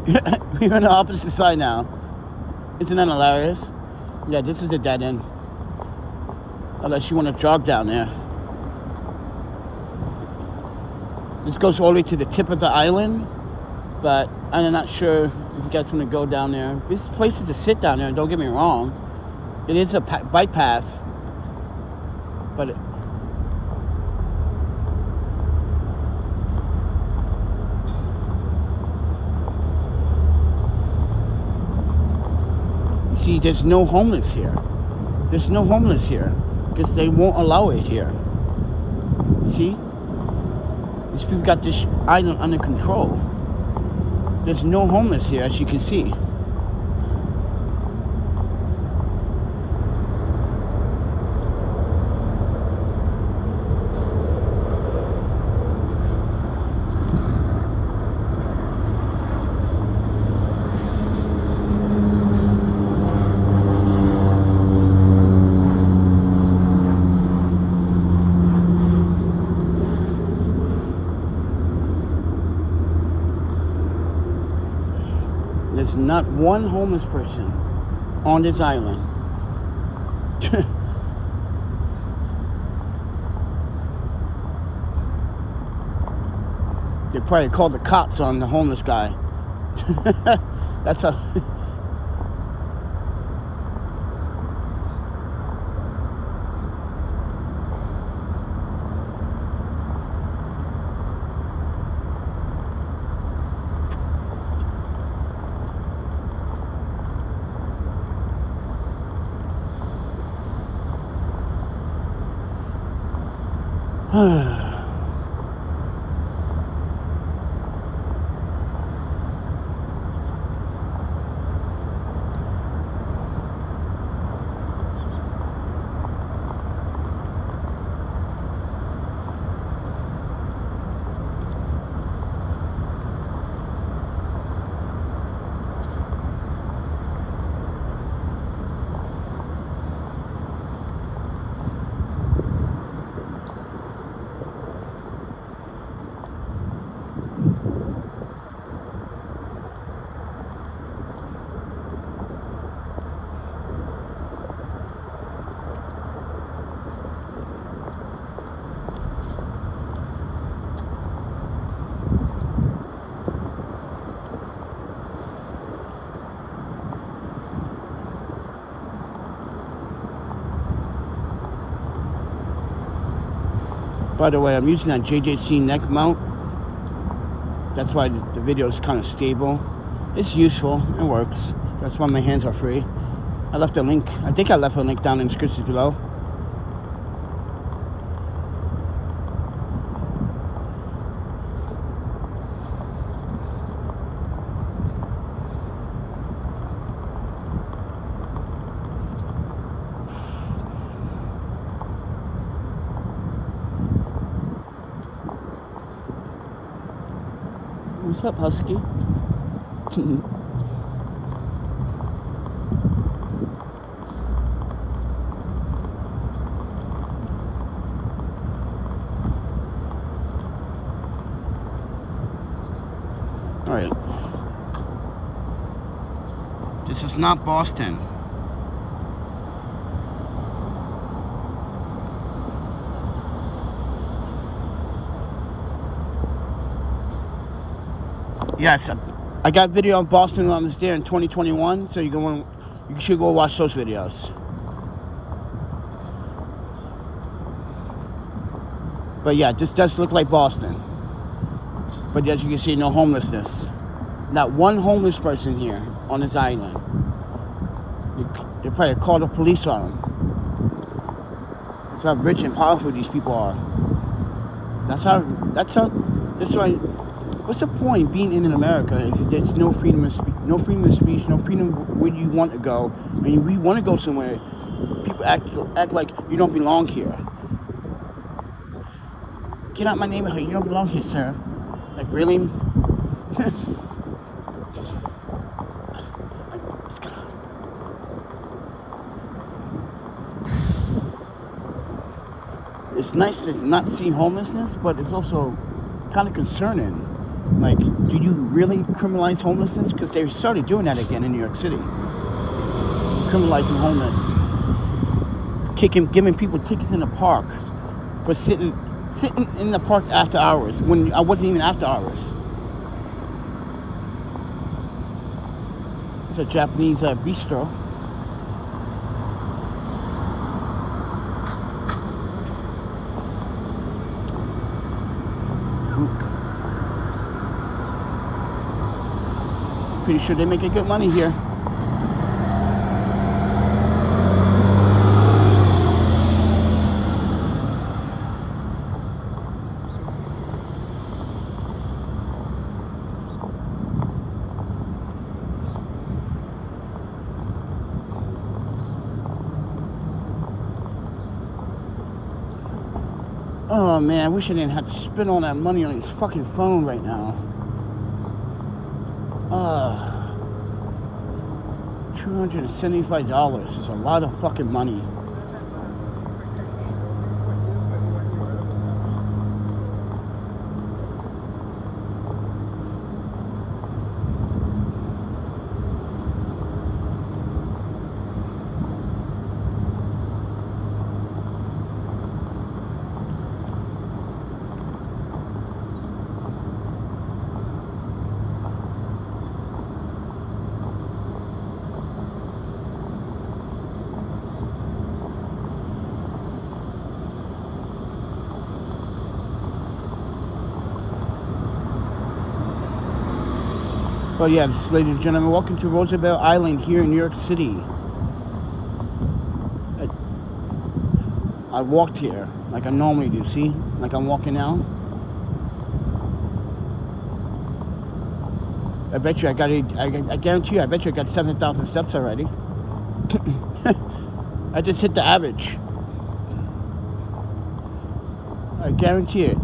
We're on the opposite side now. Isn't that hilarious? Yeah, this is a dead end. Unless you want to jog down there. This goes all the way to the tip of the island, but I'm not sure if you guys want to go down there. There's places to sit down there, don't get me wrong. It is a bike path, but see, there's no homeless here. There's no homeless here because they won't allow it here. See? These people got this island under control. There's no homeless here, as you can see. There's not one homeless person on this island. They probably called the cops on the homeless guy. That's how. By the way, I'm using that JJC neck mount. That's why the video is kind of stable. It's useful, it works. That's why my hands are free. I left a link. I think I left a link down in the description below. What's up, Husky? All right. This is not Boston. Yes, I got video of Boston on this day in 2021, so you should go watch those videos. But yeah, this does look like Boston. But as you can see, no homelessness. Not one homeless person here on this island. They probably call the police on them. That's how rich and powerful these people are. That's why. What's the point being in America if there's no freedom of speech, no freedom where you want to go? I mean, we want to go somewhere. People act like you don't belong here. Get out my neighborhood. You don't belong here, sir. Like, really? It's nice to not see homelessness, but it's also kind of concerning. Like, do you really criminalize homelessness? Because they started doing that again in New York City. Criminalizing homeless. Giving people tickets in the park for sitting in the park after hours when I wasn't even after hours. It's a Japanese bistro. Pretty sure they make good money here. Oh man, I wish I didn't have to spend all that money on his fucking phone right now. $275 is a lot of fucking money. But yeah, ladies and gentlemen, welcome to Roosevelt Island here in New York City. I walked here like I normally do, see? Like I'm walking now. I bet you I guarantee you, I bet you I got 7,000 steps already. I just hit the average. I guarantee it.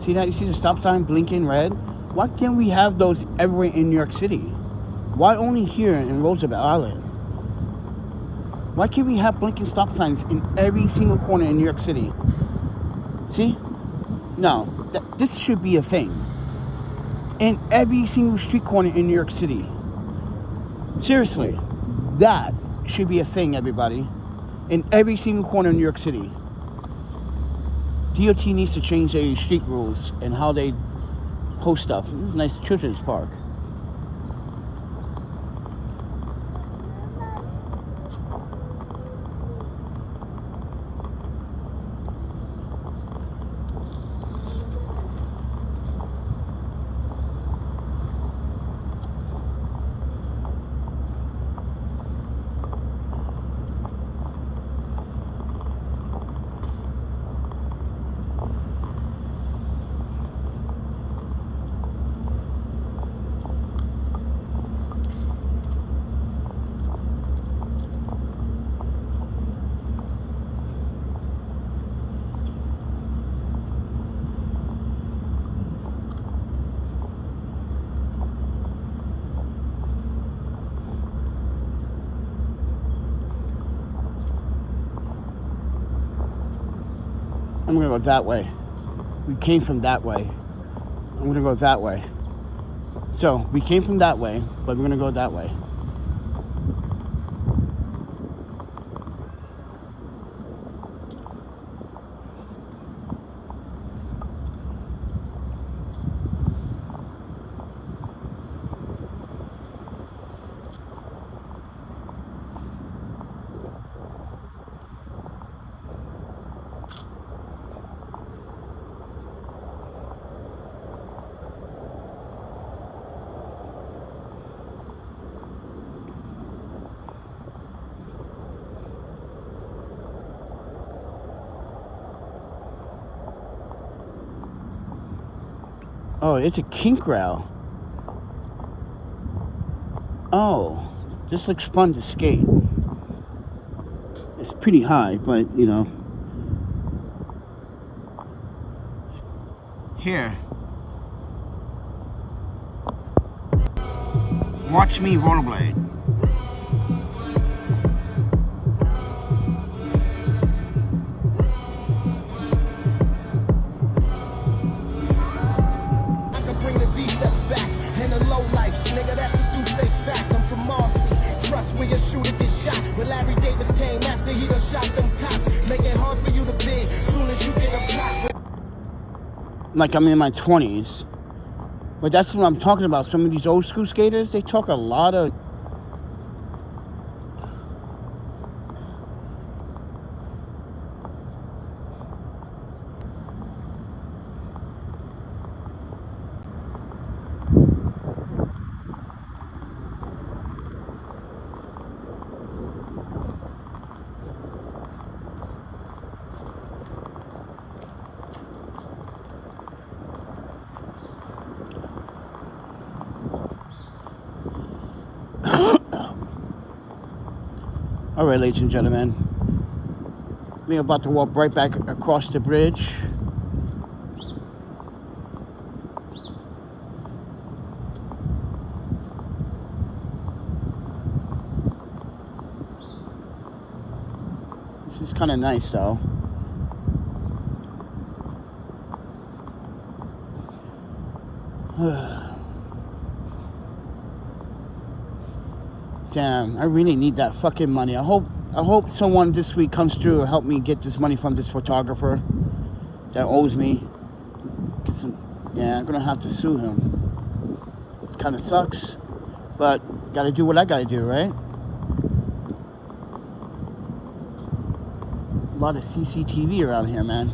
See that? You see the stop sign blinking red? Why can't we have those everywhere in New York City? Why only here in Roosevelt Island? Why can't we have blinking stop signs in every single corner in New York City? See? No, this should be a thing. In every single street corner in New York City. Seriously, that should be a thing, everybody. In every single corner in New York City. DOT needs to change their street rules and how they post stuff. This is a nice children's park. I'm gonna go that way. We came from that way. I'm gonna go that way. So we came from that way, but we're gonna go that way. Oh, it's a kink rail. Oh, this looks fun to skate. It's pretty high, but you know. Here. Watch me rollerblade. Like I'm in my 20s. But that's what I'm talking about. Some of these old school skaters, they talk a lot of... All right, ladies and gentlemen, we're about to walk right back across the bridge. This is kind of nice, though. Damn, I really need that fucking money. I hope someone this week comes through and help me get this money from this photographer that owes me. Yeah, I'm gonna have to sue him. It kind of sucks, but gotta do what I gotta do, right? A lot of CCTV around here, man.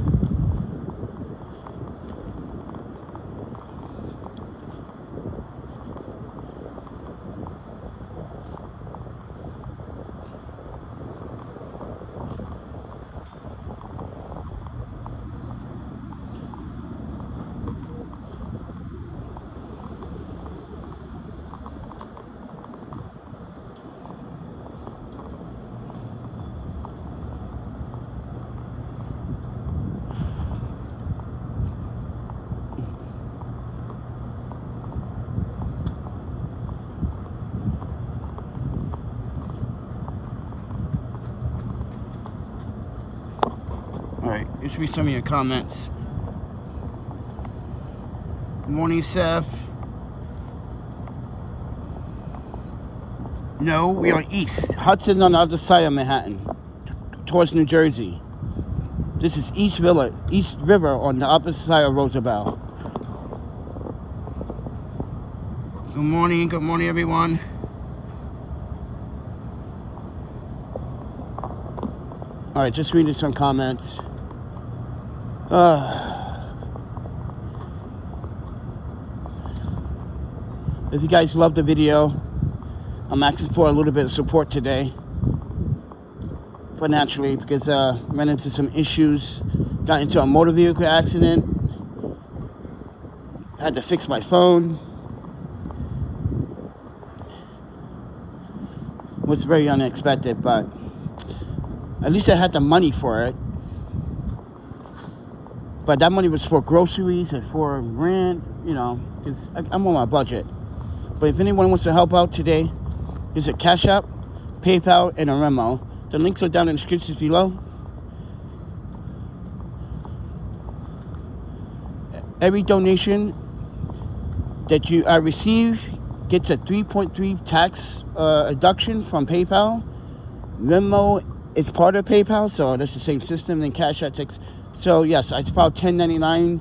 Alright, this should be some of your comments. Good morning, Seth. No, we are east. Hudson on the other side of Manhattan, towards New Jersey. This is East River on the opposite side of Roosevelt. Good morning everyone. Alright, just reading some comments. If you guys love the video, I'm asking for a little bit of support today. Financially, because I ran into some issues. Got into a motor vehicle accident. Had to fix my phone. It was very unexpected, but at least I had the money for it. But that money was for groceries and for rent, you know, because I'm on my budget. But if anyone wants to help out today, there's a Cash App, PayPal, and a Venmo. The links are down in the description below. every donation that I receive gets a 3.3 tax deduction from PayPal. Venmo is part of PayPal, so that's the same system. Then Cash App takes. So yes, I filed 1099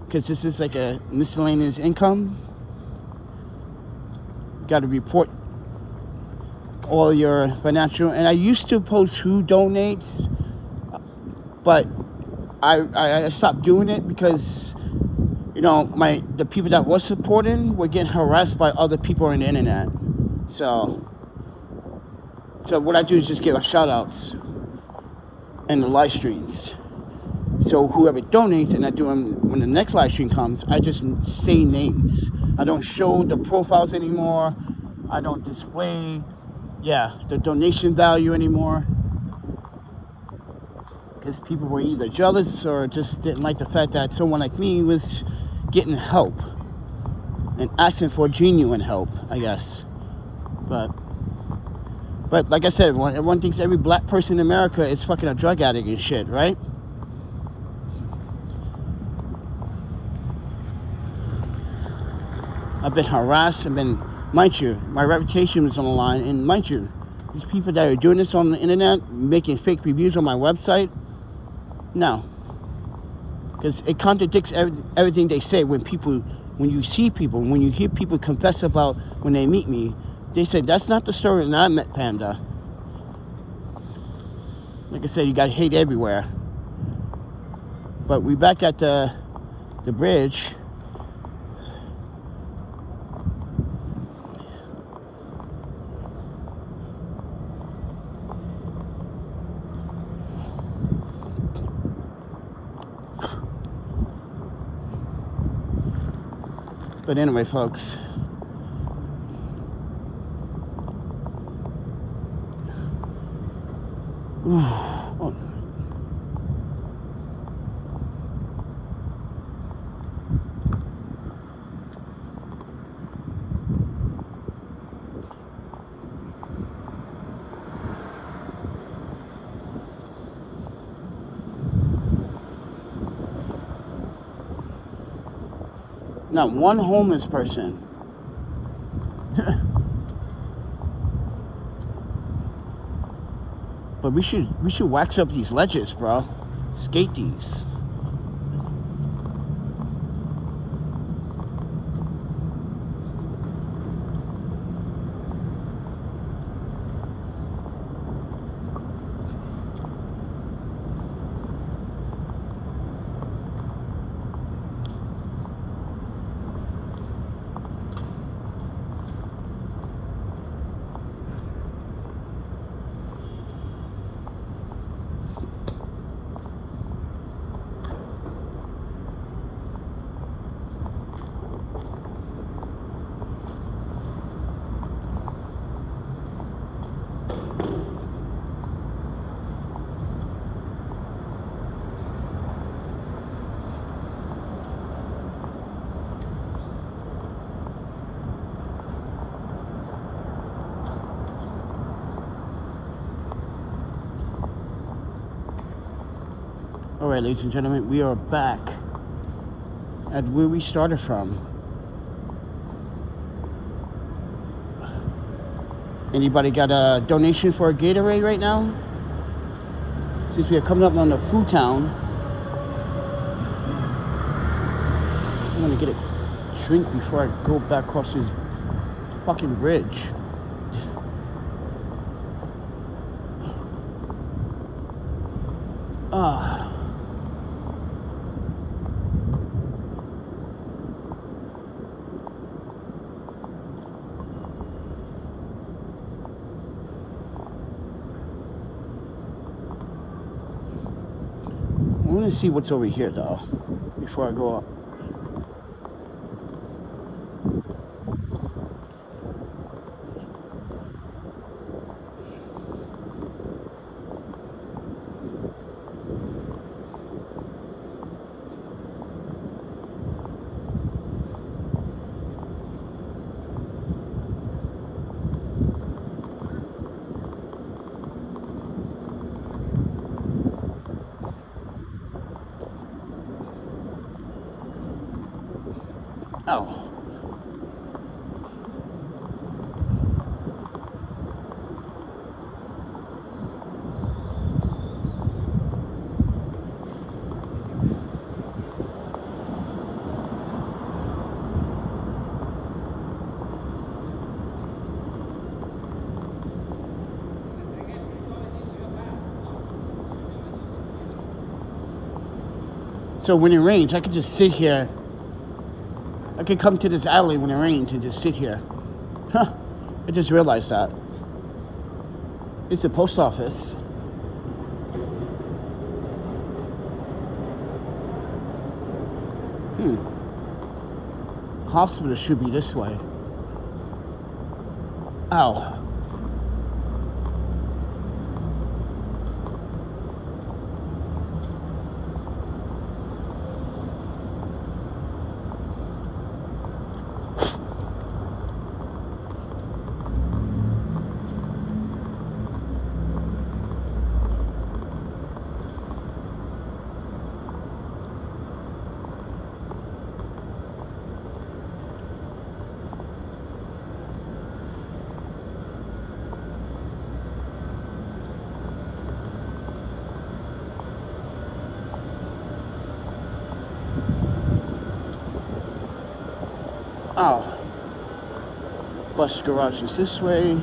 because this is like a miscellaneous income. Got to report all your financial. And I used to post who donates, but I stopped doing it because, you know, the people that was supporting were getting harassed by other people on the internet. So what I do is just give a shout outs and the live streams. So whoever donates, and I do them when the next live stream comes, I just say names. I don't show the profiles anymore. I don't display, the donation value anymore. Because people were either jealous or just didn't like the fact that someone like me was getting help and asking for genuine help, I guess. But like I said, everyone thinks every black person in America is fucking a drug addict and shit, right? I've been harassed. Mind you, my reputation was on the line. And mind you, these people that are doing this on the internet, making fake reviews on my website, no. Because it contradicts everything they say when you see people, when you hear people confess about when they meet me, they say, that's not the story when I met Panda. Like I said, you got hate everywhere. But we back at the bridge. But anyway, folks, not one homeless person. But we should wax up these ledges, bro. Skate these. Alright, ladies and gentlemen, we are back at where we started from. Anybody got a donation for a Gatorade right now? Since we are coming up on the food town, I'm gonna get a drink before I go back across this fucking bridge. I want to see what's over here though before I go up. Oh. So when it rains, I could just sit here. I could come to this alley when it rains and just sit here. Huh. I just realized that. It's the post office. Hospital should be this way. Ow. Oh, bus garage is this way.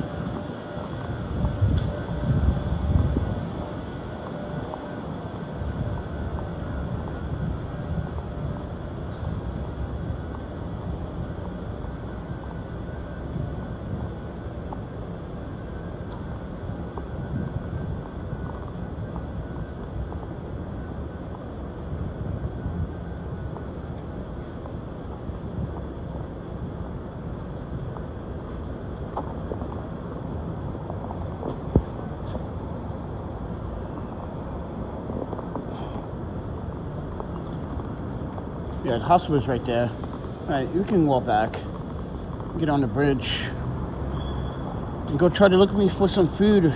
Yeah, the hospital's right there. Alright, you can walk back. Get on the bridge. And go try to look me for some food.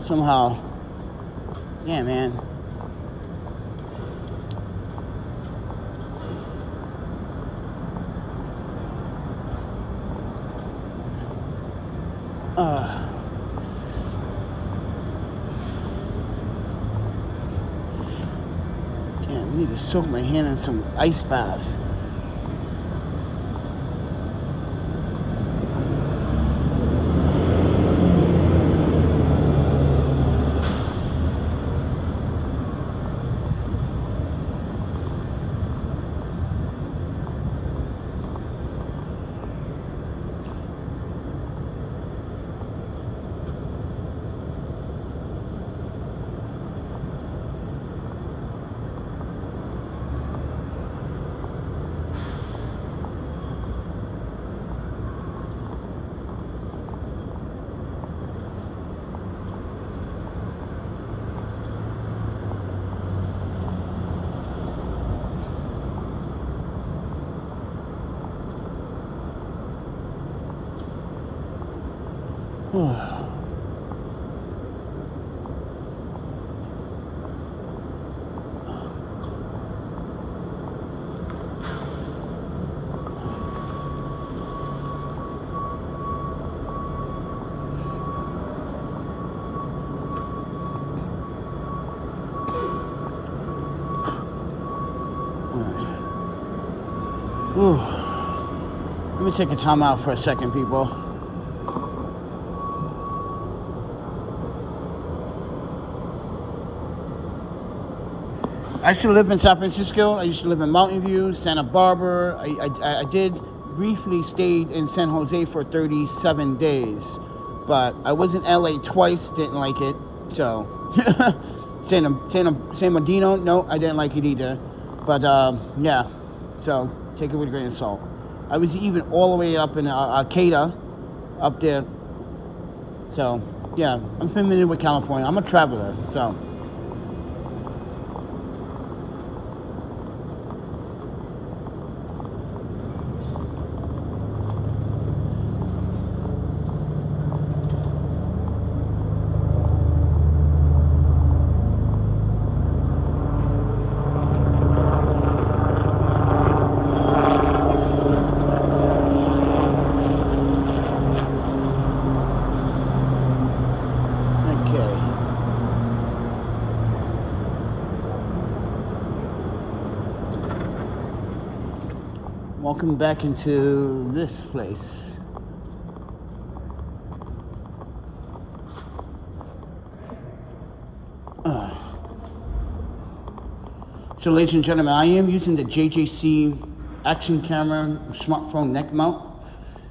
Somehow. Yeah, man. Damn, I need to soak my hand in some ice bath. Let me take a time out for a second, people. I used to live in San Francisco. I used to live in Mountain View, Santa Barbara. I did briefly stayed in San Jose for 37 days, but I was in LA twice, didn't like it. So San Bernardino, no, I didn't like it either. But yeah, so take it with a grain of salt. I was even all the way up in Arcata, up there. So yeah, I'm familiar with California. I'm a traveler, so. Welcome back into this place. So ladies and gentlemen, I am using the JJC action camera smartphone neck mount.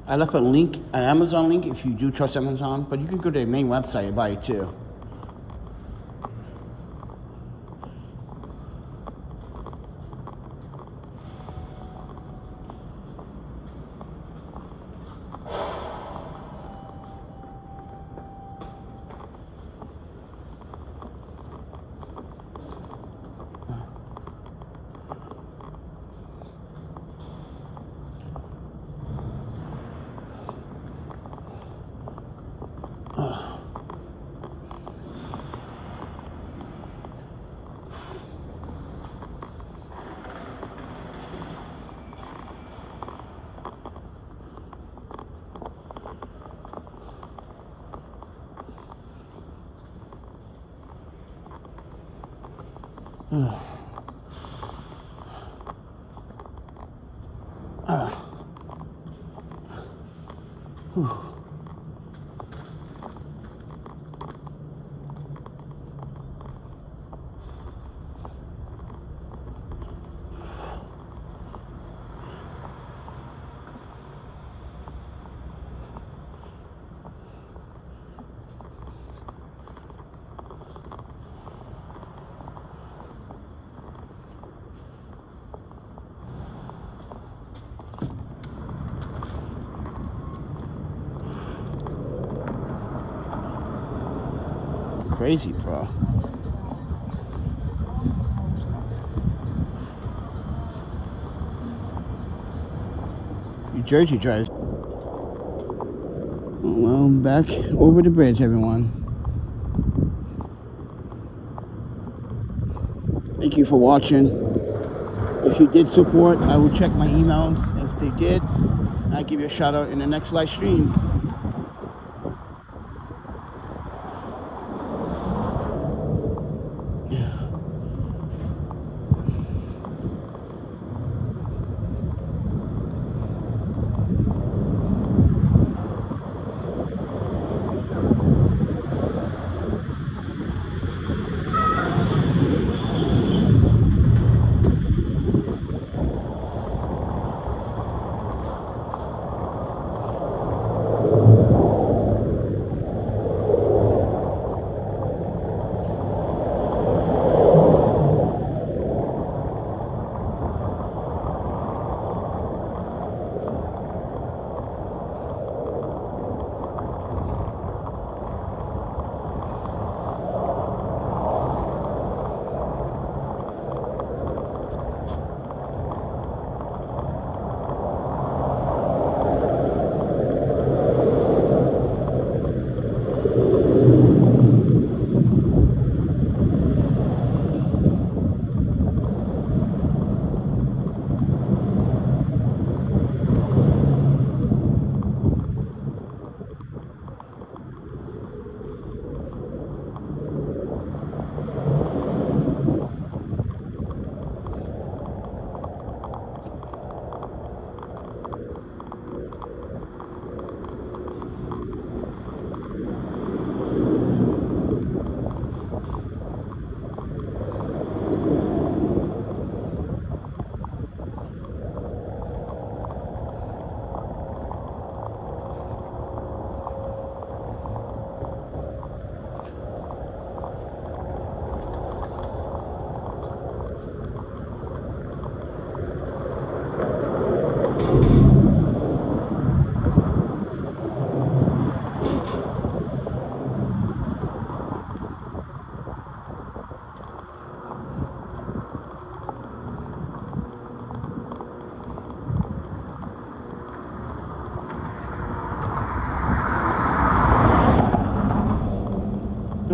I left a link, an Amazon link if you do trust Amazon, but you can go to their main website and buy it too. Crazy, bro. New Jersey drives. Well, back over the bridge, everyone. Thank you for watching. If you did support, I will check my emails. If they did, I'll give you a shout out in the next live stream.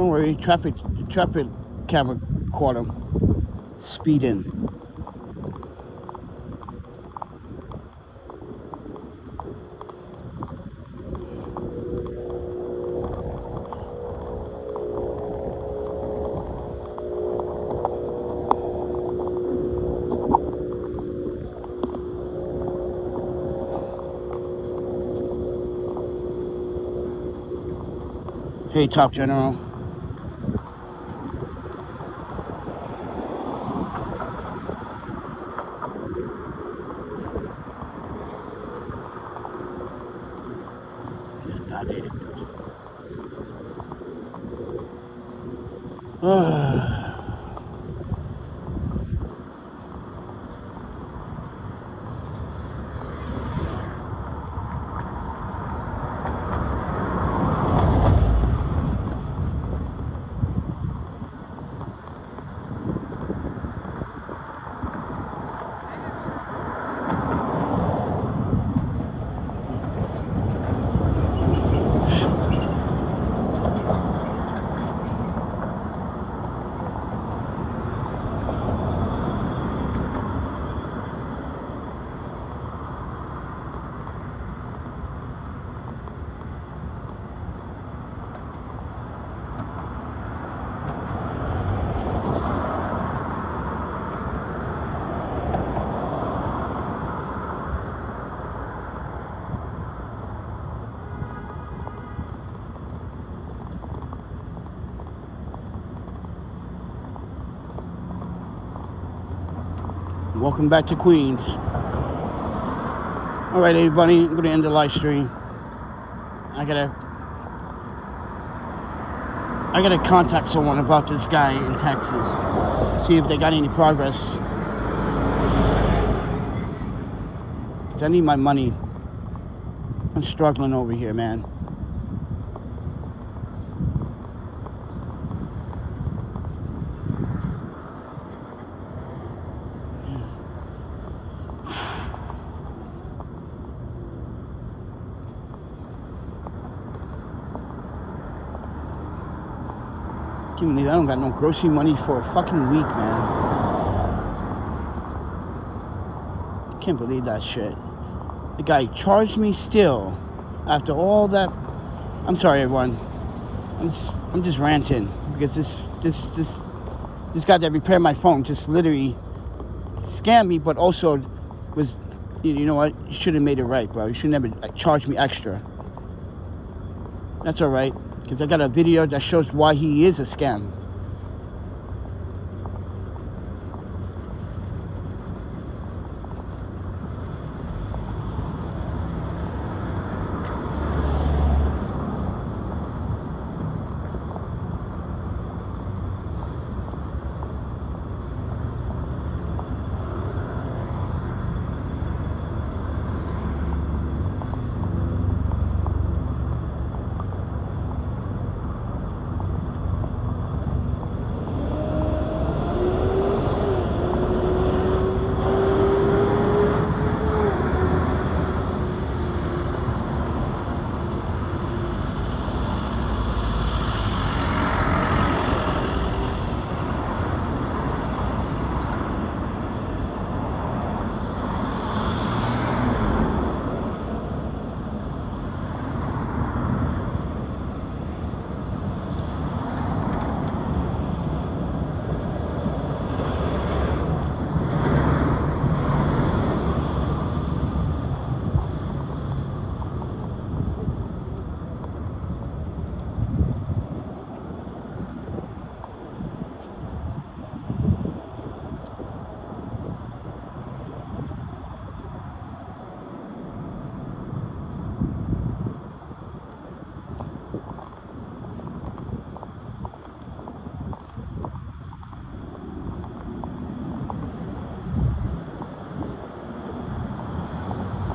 The traffic camera caught him speeding. Hey, Top General. Welcome back to Queens. All right, everybody, I'm gonna end the live stream. I gotta contact someone about this guy in Texas. See if they got any progress. 'Cause I need my money. I'm struggling over here, man. I can't believe I don't got no grocery money for a fucking week, man. Can't believe that shit. The guy charged me still after all that. I'm sorry, everyone. I'm just ranting because this guy that repaired my phone just literally scammed me, but also was, you know what? You should have made it right, bro. You should never charge me extra. That's all right. Because I got a video that shows why he is a scam.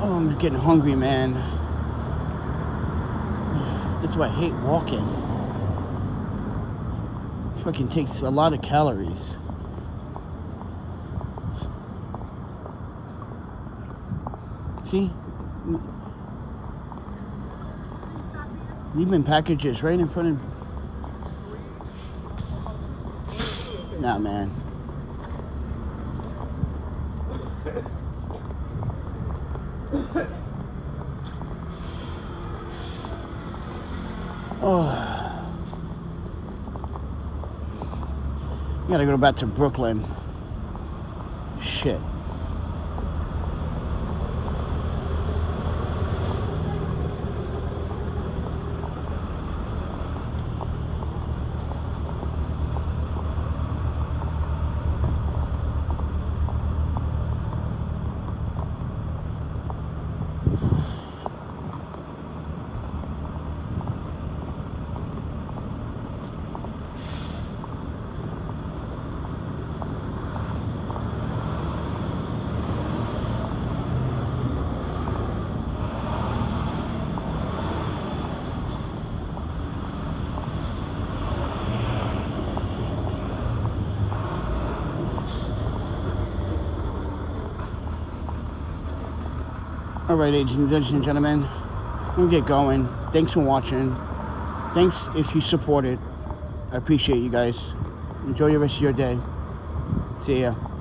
Oh, I'm getting hungry, man. That's why I hate walking. It fucking takes a lot of calories. See? Leaving packages right in front of... Nah, man. Oh, gotta go back to Brooklyn. Shit. Alright, ladies and gentlemen, I'm gonna get going. Thanks for watching. Thanks if you support it. I appreciate you guys. Enjoy the rest of your day. See ya.